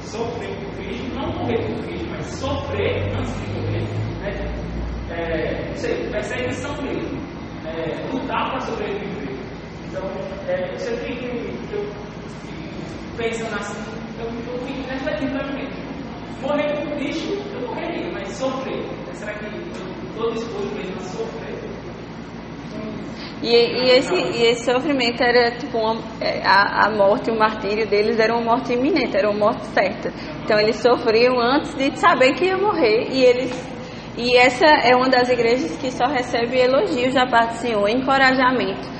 sofrer por Cristo, não morrer por Cristo, mas sofrer antes de morrer, né? Não sei, perseguição mesmo, lutar para sobreviver. Então, você tem que eu pensando assim, eu fico refletindo para mim. Morrer por Cristo, eu morreria, mas sofrer. Será que eu estou disposto mesmo a sofrer? E esse sofrimento era tipo a morte, o martírio deles era uma morte iminente, era uma morte certa. Então eles sofriam antes de saber que ia morrer. E essa é uma das igrejas que só recebe elogios da parte do Senhor, encorajamento.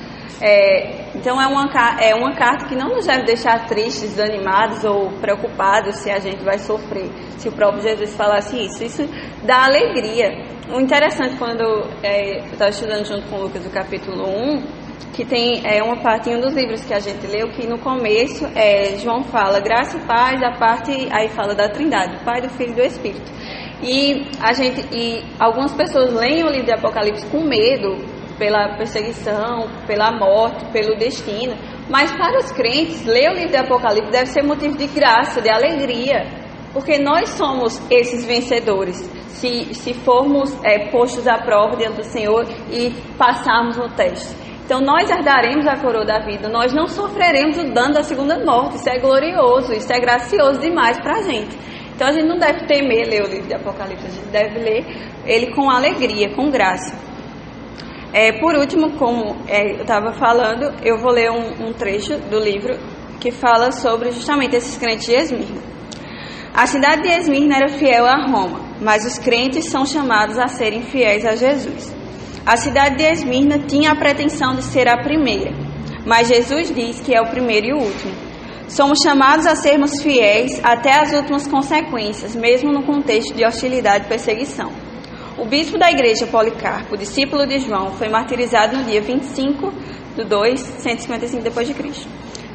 Então é uma carta que não nos deve deixar tristes, desanimados ou preocupados se a gente vai sofrer. Se o próprio Jesus falasse isso dá alegria. O interessante, quando eu estava estudando junto com o Lucas o capítulo 1, que tem uma parte em um dos livros que a gente leu, que no começo João fala graça e paz, a parte aí fala da Trindade, do Pai, do Filho e do Espírito. E algumas pessoas leem o livro de Apocalipse com medo pela perseguição, pela morte, pelo destino. Mas para os crentes, ler o livro de Apocalipse deve ser motivo de graça, de alegria, porque nós somos esses vencedores. Se formos postos à prova diante do Senhor e passarmos no teste. Então nós herdaremos a coroa da vida, nós não sofreremos o dano da segunda morte. Isso é glorioso, isso é gracioso demais para a gente. Então a gente não deve temer ler o livro de Apocalipse, a gente deve ler ele com alegria, com graça. Por último, como eu estava falando, eu vou ler um trecho do livro que fala sobre justamente esses crentes de Esmirna. A cidade de Esmirna era fiel a Roma, mas os crentes são chamados a serem fiéis a Jesus. A cidade de Esmirna tinha a pretensão de ser a primeira, mas Jesus diz que é o primeiro e o último. Somos chamados a sermos fiéis até as últimas consequências, mesmo no contexto de hostilidade e perseguição. O bispo da igreja Policarpo, discípulo de João, foi martirizado no dia 25/2/155 d.C.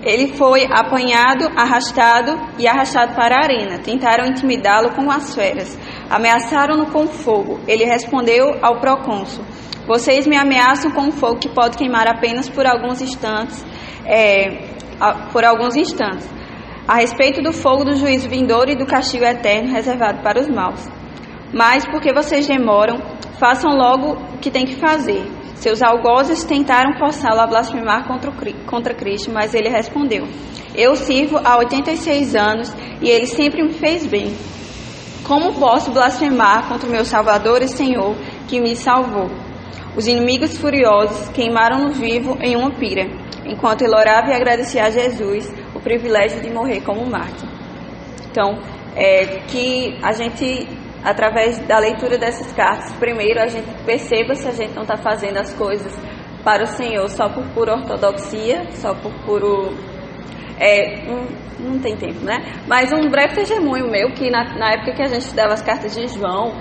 Ele foi apanhado, arrastado para a arena. Tentaram intimidá-lo com as feras. Ameaçaram-no com fogo. Ele respondeu ao procônsul: vocês me ameaçam com fogo que pode queimar apenas por alguns instantes, a respeito do fogo do juízo vindouro e do castigo eterno reservado para os maus. Mas, porque vocês demoram, façam logo o que tem que fazer. Seus algozes tentaram forçá-lo a blasfemar contra Cristo, mas ele respondeu: eu sirvo há 86 anos e ele sempre me fez bem. Como posso blasfemar contra o meu Salvador e Senhor, que me salvou? Os inimigos furiosos queimaram-no vivo em uma pira, enquanto ele orava e agradecia a Jesus o privilégio de morrer como mártir. Então, que a gente, através da leitura dessas cartas, primeiro a gente perceba se a gente não está fazendo as coisas para o Senhor só por pura ortodoxia, só por puro... não tem tempo, né? Mas um breve testemunho meu, que na época que a gente estudava as cartas de João,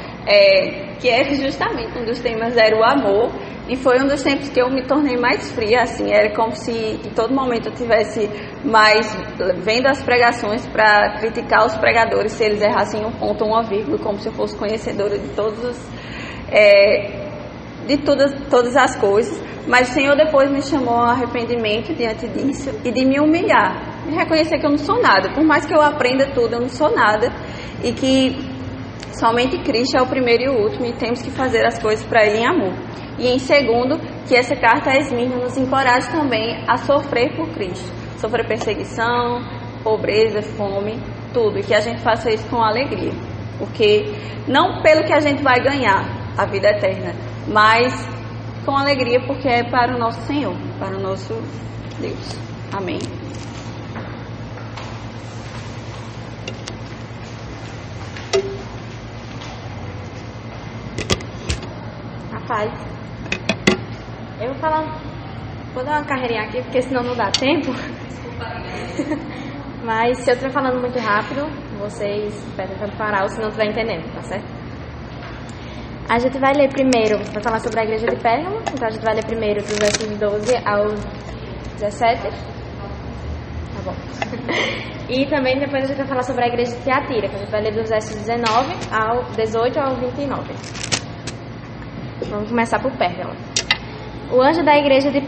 que era justamente um dos temas era o amor, e foi um dos tempos que eu me tornei mais fria, assim, era como se em todo momento eu tivesse mais vendo as pregações para criticar os pregadores se eles errassem um ponto ou uma vírgula, como se eu fosse conhecedora de todas as coisas. Mas o Senhor depois me chamou ao arrependimento diante disso e de me humilhar, de reconhecer que eu não sou nada, por mais que eu aprenda tudo, eu não sou nada, e que somente Cristo é o primeiro e o último, e temos que fazer as coisas para Ele em amor. E em segundo, que essa carta a Esmirna nos encoraja também a sofrer por Cristo, sofrer perseguição, pobreza, fome, tudo, e que a gente faça isso com alegria, porque não pelo que a gente vai ganhar a vida eterna, mas com alegria, porque é para o nosso Senhor, para o nosso Deus. Amém. Rapaz, eu vou dar uma carreirinha aqui, porque senão não dá tempo. Mas se eu estiver falando muito rápido, vocês pedem para parar, ou se não estiver entendendo, tá certo? A gente vai ler primeiro, vai falar sobre a igreja de Pérgamo, então a gente vai ler primeiro dos versos 12 ao 17. Tá bom. E também depois a gente vai falar sobre a igreja de Tiatira, que a gente vai ler dos versos 18 ao 29. Vamos começar por Pérgamo. O anjo da igreja de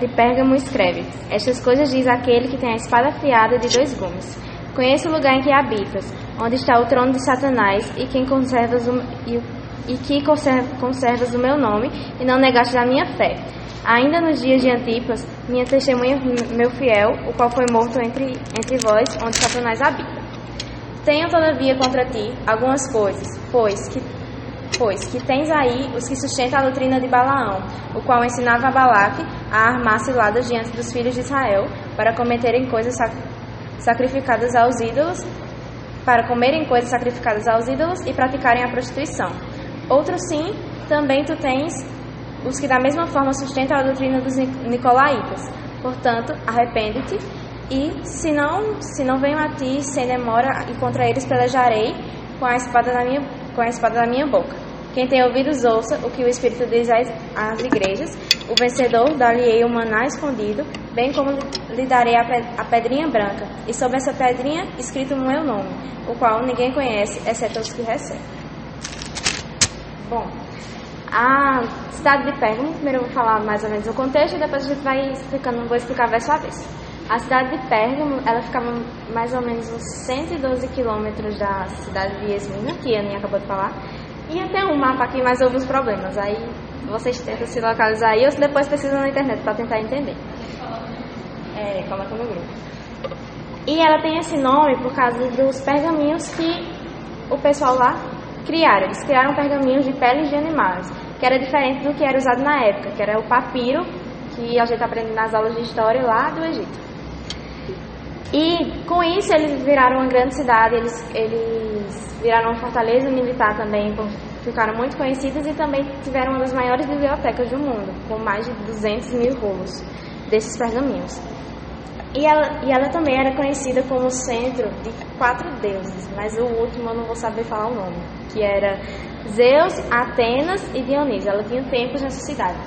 Pérgamo escreve: estas coisas diz aquele que tem a espada afiada de 2 gumes. Conheço o lugar em que habitas, onde está o trono de Satanás, e que conservas o meu nome, e não negaste a minha fé. Ainda nos dias de Antipas, minha testemunha, meu fiel, o qual foi morto entre vós, onde Satanás habita. Tenho, todavia, contra ti algumas coisas, pois que tens aí os que sustentam a doutrina de Balaão, o qual ensinava a Balaque a armar ciladas diante dos filhos de Israel, para cometerem coisas sacrificadas aos ídolos, e praticarem a prostituição. Outro sim, também tu tens os que da mesma forma sustentam a doutrina dos nicolaítas. Portanto, arrepende-te, e se não venho a ti sem demora, e contra eles pelejarei com a espada da minha boca. Quem tem ouvidos, ouça o que o Espírito diz às igrejas. O vencedor dar-lhe-ei o maná escondido, bem como lhe darei a pedrinha branca, e sobre essa pedrinha escrito o meu nome, o qual ninguém conhece, exceto os que recebem. Bom, a cidade de Pérgamo, primeiro eu vou falar mais ou menos o contexto, e depois a gente vai explicando, vou explicar verso a vez. A cidade de Pérgamo, ela ficava mais ou menos uns 112 quilômetros da cidade de Esmirna, que a Aninha acabou de falar. E eu tenho um mapa aqui, mas houve uns problemas. Aí vocês tentam se localizar aí, ou se depois precisam na internet para tentar entender. Coloca no grupo. E ela tem esse nome por causa dos pergaminhos que o pessoal lá criaram. Eles criaram pergaminhos de peles de animais, que era diferente do que era usado na época, que era o papiro, que a gente aprende nas aulas de história lá do Egito. E com isso eles viraram uma grande cidade, eles viraram uma fortaleza militar também, ficaram muito conhecidos, e também tiveram uma das maiores bibliotecas do mundo, com mais de 200 mil rolos desses pergaminhos. E ela também era conhecida como centro de 4 deuses, mas o último eu não vou saber falar o nome, que era Zeus, Atenas e Dionísio. Ela tinha templos nessa cidade.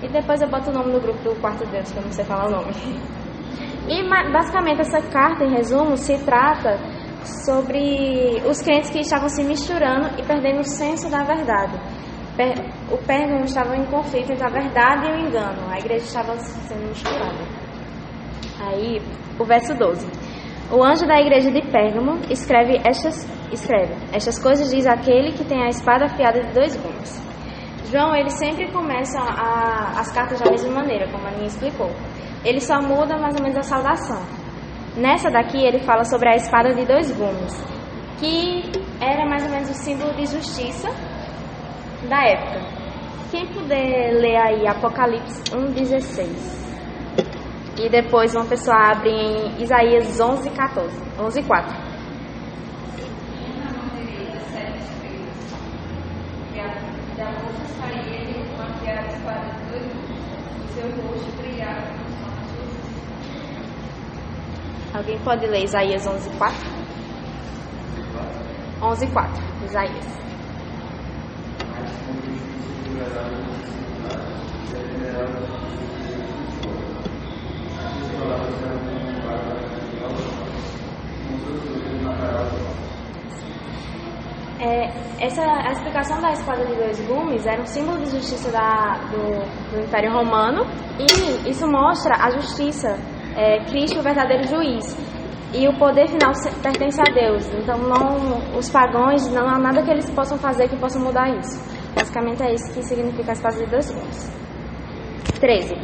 E depois eu boto o nome no grupo do 4 deus, que eu não sei falar o nome. E basicamente essa carta, em resumo, se trata sobre os crentes que estavam se misturando e perdendo o senso da verdade. O Pérgamo estava em conflito entre a verdade e o engano. A igreja estava sendo misturada. Aí, o verso 12. O anjo da igreja de Pérgamo escreve estas coisas, diz aquele que tem a espada afiada de 2 gumes. João, ele sempre começa as cartas da mesma maneira, como a Aninha explicou. Ele só muda mais ou menos a saudação. Nessa daqui, ele fala sobre a espada de 2 gumes, que era mais ou menos o símbolo de justiça da época. Quem puder ler aí Apocalipse 1,16. E depois uma pessoa abre em Isaías 11,4. Alguém pode ler Isaías 11,4? 11,4, Isaías. A explicação da espada de 2 gumes era um símbolo de justiça do Império Romano, e isso mostra a justiça, Cristo, o verdadeiro juiz, e o poder final pertence a Deus. Então os pagãos, não há nada que eles possam fazer que possa mudar isso. Basicamente é isso que significa a espada de 2 gumes. 13.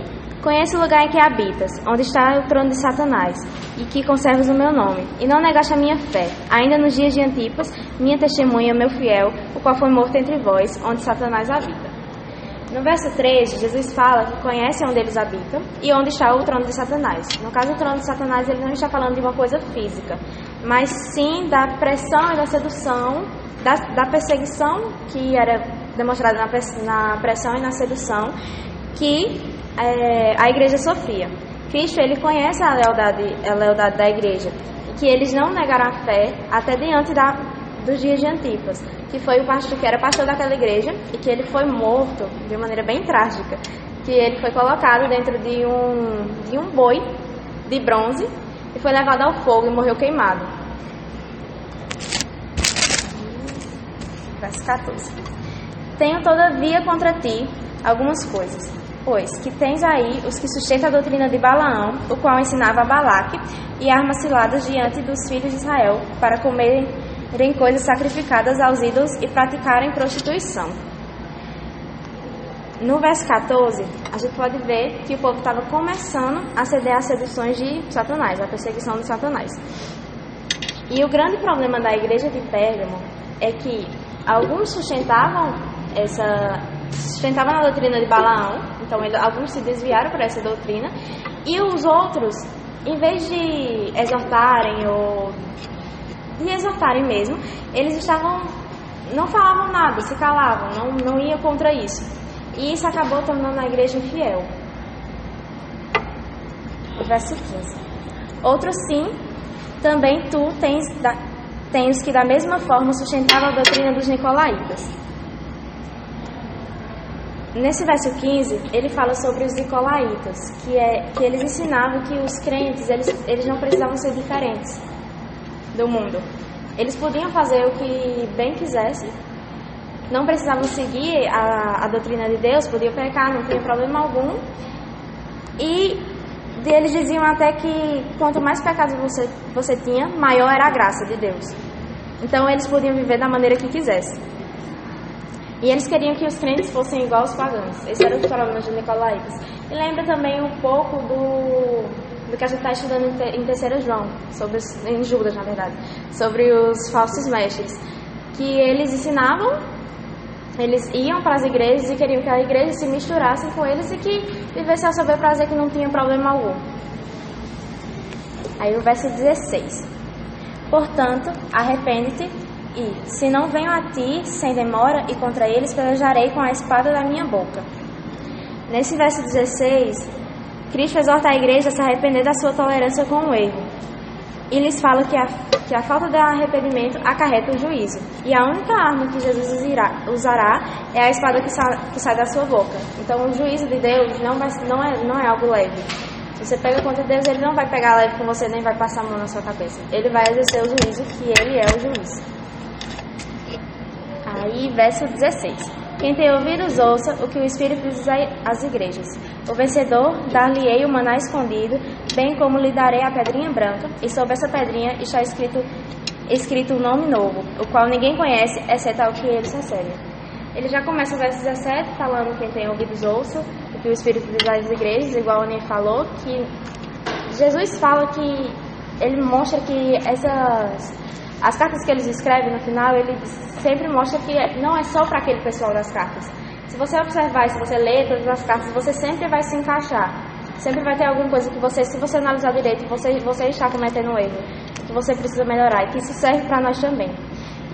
Conhece o lugar em que habitas, onde está o trono de Satanás, e que conservas o meu nome, e não negaste a minha fé, ainda nos dias de Antipas, minha testemunha, meu fiel, o qual foi morto entre vós, onde Satanás habita. No verso 13, Jesus fala que conhece onde eles habitam e onde está o trono de Satanás. No caso, o trono de Satanás, ele não está falando de uma coisa física, mas sim da pressão e da sedução, da perseguição que era demonstrada na pressão e na sedução que a igreja sofria. Cristo, ele conhece a lealdade da igreja, e que eles não negaram a fé até diante dos dias de Antipas, que foi o pastor, que era pastor daquela igreja, e que ele foi morto de uma maneira bem trágica, que ele foi colocado dentro de um boi de bronze e foi levado ao fogo e morreu queimado. Verso 14. Tenho todavia contra ti algumas coisas, pois que tens aí os que sustentam a doutrina de Balaão, o qual ensinava a Balaque e armas ciladas diante dos filhos de Israel para comerem coisas sacrificadas aos ídolos e praticarem prostituição. No verso 14, a gente pode ver que o povo estava começando a ceder às seduções de Satanás, à perseguição de Satanás. E o grande problema da igreja de Pérgamo é que alguns sustentavam na doutrina de Balaão, então alguns se desviaram para essa doutrina, e os outros, em vez de exortarem ou de exortarem mesmo, eles não falavam nada, se calavam, não iam contra isso. E isso acabou tornando a igreja infiel. O verso 15. Outro sim, também tu tens os que da mesma forma sustentavam a doutrina dos nicolaítas. Nesse verso 15, ele fala sobre os nicolaítas, que eles ensinavam que os crentes, eles não precisavam ser diferentes do mundo. Eles podiam fazer o que bem quisessem, não precisavam seguir a doutrina de Deus, podiam pecar, não tinha problema algum. E eles diziam até que quanto mais pecados você tinha, maior era a graça de Deus. Então eles podiam viver da maneira que quisessem. E eles queriam que os crentes fossem igual aos pagãos. Esse era o problema dos nicolaítas. E lembra também um pouco do que a gente está estudando em 3 João, em Judas, na verdade, sobre os falsos mestres, que eles ensinavam, eles iam para as igrejas e queriam que a igreja se misturasse com eles e que vivesse ao seu bel prazer, que não tinha problema algum. Aí o verso 16. Portanto, arrepende-te e, se não venho a ti sem demora e contra eles, pelejarei com a espada da minha boca. Nesse verso 16, Cristo exorta a igreja a se arrepender da sua tolerância com o erro. E lhes fala que a falta de arrependimento acarreta o juízo. E a única arma que Jesus usará é a espada que sai da sua boca. Então o juízo de Deus não é algo leve. Se você pega contra Deus, Ele não vai pegar leve com você, nem vai passar a mão na sua cabeça. Ele vai exercer o juízo que Ele é o juiz. Aí, verso 16. Quem tem ouvidos, ouça o que o Espírito diz às igrejas. O vencedor, dar-lhe-ei o maná escondido, bem como lhe darei a pedrinha branca, e sobre essa pedrinha está escrito um nome novo, o qual ninguém conhece, exceto ao que eles recebem. Ele já começa o verso 17, falando quem tem ouvidos, ouça o que o Espírito diz às igrejas, igual a Aninha falou, que Jesus fala que ele mostra que as cartas que eles escrevem no final, ele sempre mostra que não é só para aquele pessoal das cartas. Se você observar, se você ler todas as cartas, você sempre vai se encaixar. Sempre vai ter alguma coisa que você, se você analisar direito, você está cometendo um erro, que você precisa melhorar, e que isso serve para nós também.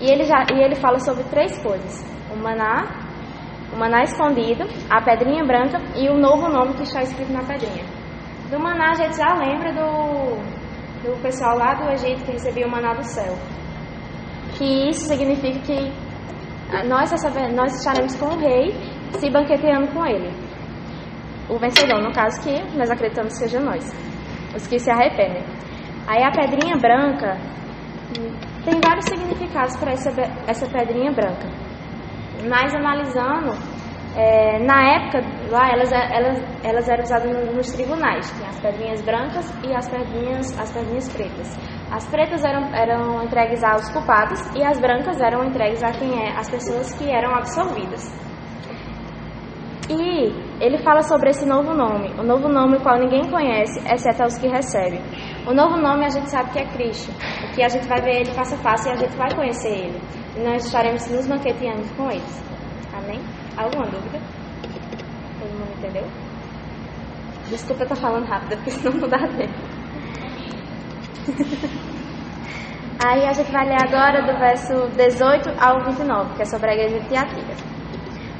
E ele fala sobre 3 coisas: o maná escondido, a pedrinha branca e o novo nome que está escrito na pedrinha. Do maná a gente já lembra do pessoal lá do Egito que recebia o maná do céu. Que isso significa que nós estaremos com o rei, se banqueteando com ele. O vencedor, no caso, que nós acreditamos que seja nós, os que se arrependem. Aí a pedrinha branca, tem vários significados para essa pedrinha branca. Mas analisando, na época lá elas eram usadas nos tribunais. Tinha as pedrinhas brancas e as pedrinhas pretas. As pretas eram entregues aos culpados e as brancas eram entregues às pessoas que eram absolvidas. E ele fala sobre esse novo nome, o novo nome o qual ninguém conhece, exceto os que recebem. O novo nome a gente sabe que é Cristo, o que a gente vai ver ele face a face e a gente vai conhecer ele. E nós estaremos nos banqueteando com eles. Amém? Alguma dúvida? Todo mundo entendeu? Desculpa eu estar falando rápido, porque senão não dá tempo. Aí a gente vai ler agora do verso 18 ao 29, que é sobre a igreja de Tiatira.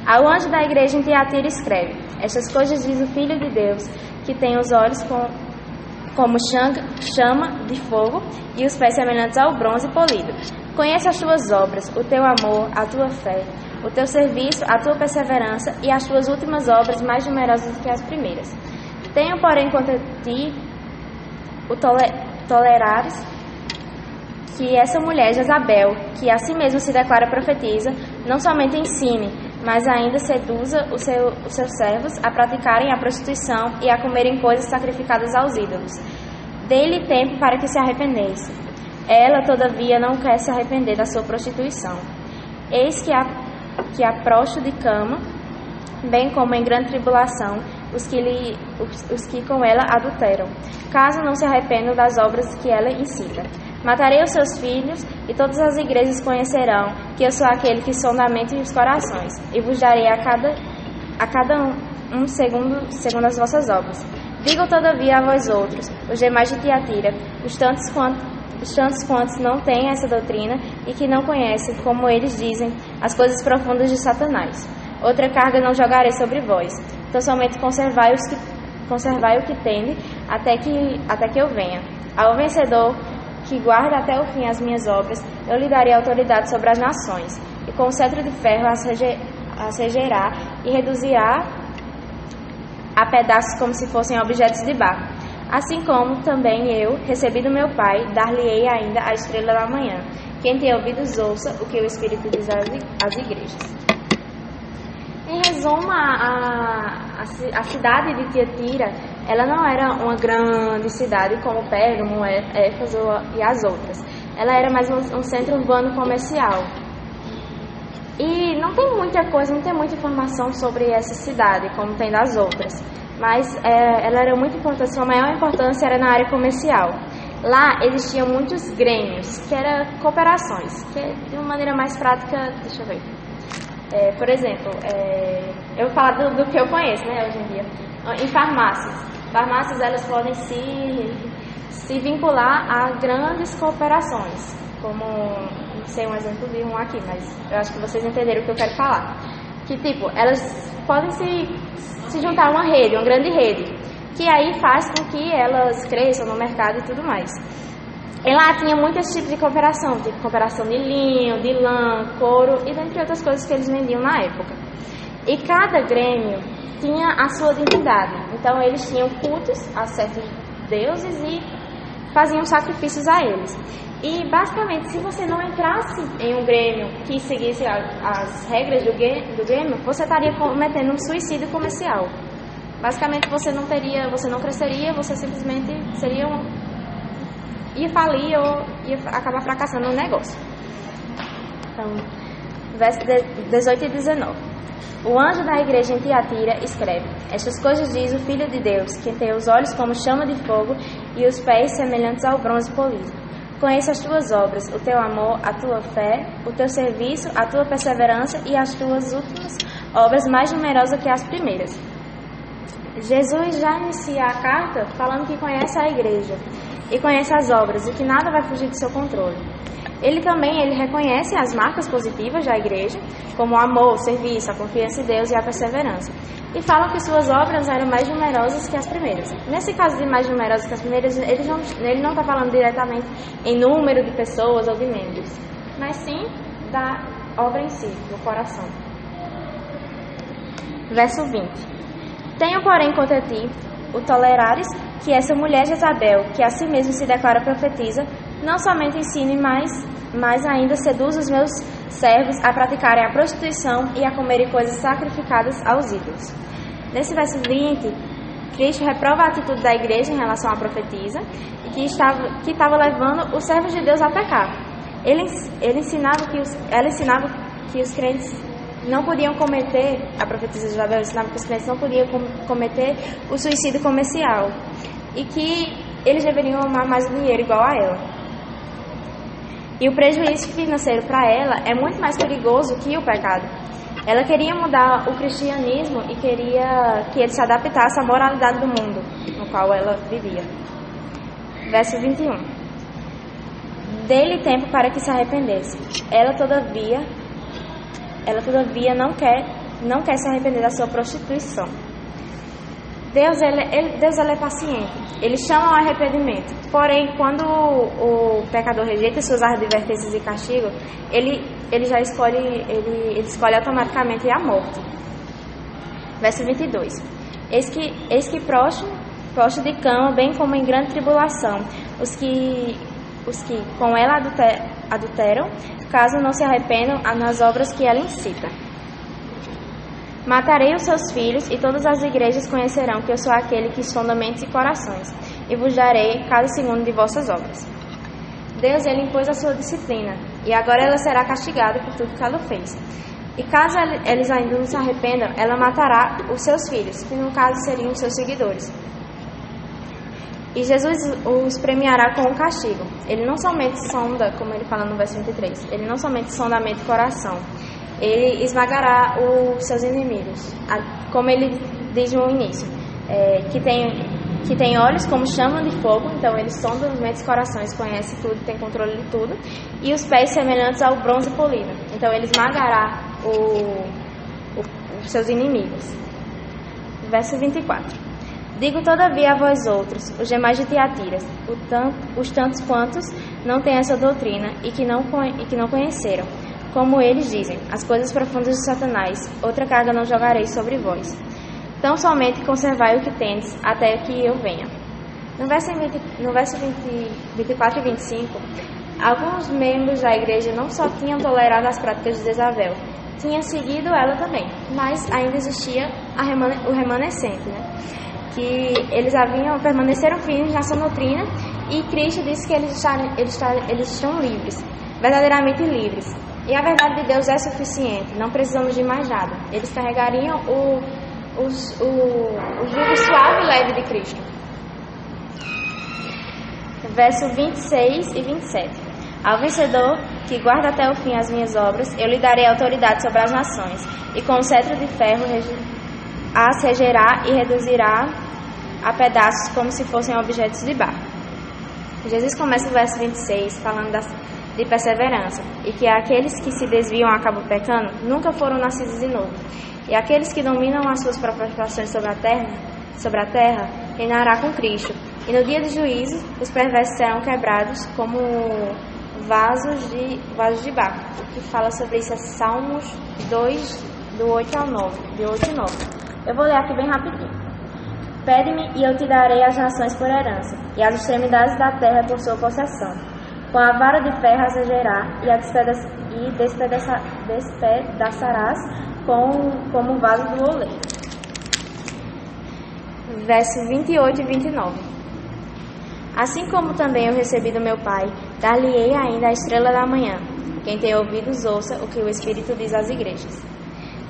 Ao anjo da igreja em Tiatira escreve: estas coisas diz o Filho de Deus, que tem os olhos como chama de fogo e os pés semelhantes ao bronze polido. Conheço as tuas obras, o teu amor, a tua fé, o teu serviço, a tua perseverança e as tuas últimas obras mais numerosas do que as primeiras. Tenho, porém, contra ti o tolerares que essa mulher, Jezabel, que a si mesma se declara profetisa, não somente ensine, mas ainda seduza os seus servos a praticarem a prostituição e a comerem coisas sacrificadas aos ídolos. Dê-lhe tempo para que se arrependesse. Ela, todavia, não quer se arrepender da sua prostituição. Eis que a prosto de cama, bem como em grande tribulação, os que com ela adulteram, caso não se arrependam das obras que ela incita. Matarei os seus filhos, e todas as igrejas conhecerão que eu sou aquele que sonda a mente e os corações, e vos darei a cada um segundo as vossas obras. Digo, todavia, a vós outros, os demais de Tiatira, os tantos quantos não têm essa doutrina e que não conhecem, como eles dizem, as coisas profundas de Satanás. Outra carga não jogarei sobre vós, então somente conservai o que tende, até que eu venha. Ao vencedor, que guarda até o fim as minhas obras, eu lhe darei autoridade sobre as nações, e com o cetro de ferro as regerá e reduzirá a pedaços como se fossem objetos de barro. Assim como também eu, recebi do meu Pai, dar-lhe-ei ainda a estrela da manhã. Quem tem ouvidos, ouça o que o Espírito diz às igrejas. Em resumo, a cidade de Tiatira, ela não era uma grande cidade como Pérgamo, Éfeso e as outras. Ela era mais um centro urbano comercial. E não tem muita coisa, não tem muita informação sobre essa cidade, como tem das outras. Mas ela era muito importante, sua maior importância era na área comercial. Lá existiam muitos grêmios, que eram cooperações, que de uma maneira mais prática, deixa eu ver. Por exemplo, eu vou falar do que eu conheço, né, hoje em dia. Em farmácias. Farmácias, elas podem se vincular a grandes cooperações. Como, não sei um exemplo de um aqui, mas eu acho que vocês entenderam o que eu quero falar. Que, tipo, elas podem se juntar a uma grande rede. que aí faz com que elas cresçam no mercado e tudo mais. E lá tinha muitos tipos de cooperação, tipo cooperação de linho, de lã, couro e dentre outras coisas que eles vendiam na época. E cada grêmio tinha a sua divindade, então eles tinham cultos a certos deuses e faziam sacrifícios a eles. E basicamente, se você não entrasse em um grêmio que seguisse as regras do grêmio, você estaria cometendo um suicídio comercial. Basicamente, você não cresceria, você simplesmente ia falir ou ia acabar fracassando no negócio. Então, versos 18 e 19. O anjo da igreja em Tiatira escreve: Estas coisas diz o Filho de Deus, que tem os olhos como chama de fogo e os pés semelhantes ao bronze polido. Conheço as tuas obras, o teu amor, a tua fé, o teu serviço, a tua perseverança e as tuas últimas obras mais numerosas que as primeiras. Jesus já inicia a carta falando que conhece a igreja e conhece as obras e que nada vai fugir do seu controle. Ele reconhece as marcas positivas da igreja, como o amor, o serviço, a confiança em Deus e a perseverança. E fala que suas obras eram mais numerosas que as primeiras. Nesse caso de mais numerosas que as primeiras, ele não está falando diretamente em número de pessoas ou de membros, mas sim da obra em si, do coração. Verso 20. Tenho, porém, contra ti o tolerares que essa mulher Jezabel, que a si mesma se declara profetiza, não somente ensine, mas ainda seduz os meus servos a praticarem a prostituição e a comerem coisas sacrificadas aos ídolos. Nesse verso 20, Cristo reprova a atitude da igreja em relação à profetisa e que estava levando os servos de Deus a pecar. Ela ensinava que os crentes não podiam cometer, a profetisa de Jezabel ensinava que os crentes não podiam cometer o suicídio comercial e que eles deveriam amar mais o dinheiro igual a ela. E o prejuízo financeiro para ela é muito mais perigoso que o pecado. Ela queria mudar o cristianismo e queria que ele se adaptasse à moralidade do mundo no qual ela vivia. Verso 21. Dê-lhe tempo para que se arrependesse. Ela todavia não quer se arrepender da sua prostituição. Deus é paciente. Ele chama ao arrependimento. Porém, quando o pecador rejeita suas advertências e castigo, ele escolhe automaticamente a morte. Verso 22. Eis que prostro de cama, bem como em grande tribulação, os que com ela adulteram, caso não se arrependam nas obras que ela incita. Matarei os seus filhos, e todas as igrejas conhecerão que eu sou aquele que sonda mentes e corações, e vos darei cada segundo de vossas obras. Deus, ele impôs a sua disciplina, e agora ela será castigada por tudo que ela fez. E caso eles ainda não se arrependam, ela matará os seus filhos, que no caso seriam os seus seguidores. E Jesus os premiará com um castigo. Ele não somente sonda, como ele fala no verso 23, ele não somente sonda a mente e coração, ele esmagará os seus inimigos, como ele diz no início, que tem olhos como chama de fogo, então ele sonda os mentes e corações, conhece tudo, tem controle de tudo, e os pés semelhantes ao bronze polido, então ele esmagará os seus inimigos. Verso 24. Digo todavia a vós outros, os demais de Tiatira, os tantos quantos não têm essa doutrina e que não conheceram, como eles dizem, as coisas profundas de Satanás, outra carga não jogarei sobre vós. Tão somente conservai o que tendes, até que eu venha. No verso 24 e 25, alguns membros da igreja não só tinham tolerado as práticas de Jezabel, tinham seguido ela também, mas ainda existia o remanescente, que eles permaneceram firmes na sua doutrina, e Cristo disse que eles estão livres, verdadeiramente livres. E a verdade de Deus é suficiente, não precisamos de mais nada. Eles carregariam o jugo suave e leve de Cristo. Verso 26 e 27. Ao vencedor, que guarda até o fim as minhas obras, eu lhe darei autoridade sobre as nações, e com o cetro de ferro as regerá e reduzirá a pedaços como se fossem objetos de barro. Jesus começa o verso 26 falando de perseverança, e que aqueles que se desviam e acabam pecando nunca foram nascidos de novo, e aqueles que dominam as suas próprias paixões sobre a terra reinará com Cristo. E no dia do juízo, os perversos serão quebrados como vasos de barro. O que fala sobre isso é Salmos 2, do 8 ao 9. De 8 e 9. Eu vou ler aqui bem rapidinho. Pede-me e eu te darei as nações por herança, e as extremidades da terra por sua possessão. Com a vara de ferro as regerá, e despedaçarás como o vaso do oleiro. Versos 28 e 29. Assim como também eu recebi do meu Pai, dar-lhe-ei ainda a estrela da manhã. Quem tem ouvidos, ouça o que o Espírito diz às igrejas.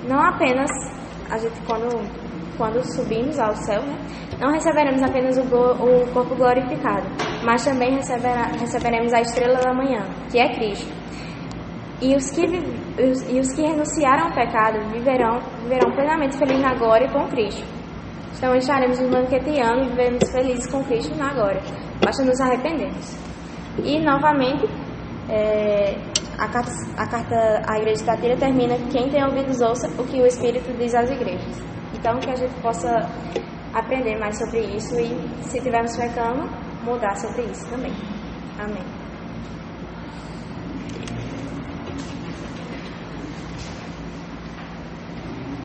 Não apenas, a gente quando subimos ao céu, né, não receberemos apenas o corpo glorificado, mas também receberemos a estrela da manhã, que é Cristo. E os que renunciaram ao pecado viverão plenamente felizes na glória com Cristo. Então estaremos nos banqueteando e viveremos felizes com Cristo na glória. Basta nos arrependermos. E novamente, a carta à igreja de Tiatira termina: quem tem ouvidos ouça o que o Espírito diz às igrejas. Então que a gente possa aprender mais sobre isso e, se estivermos pecando, mudar sobre isso também. Amém.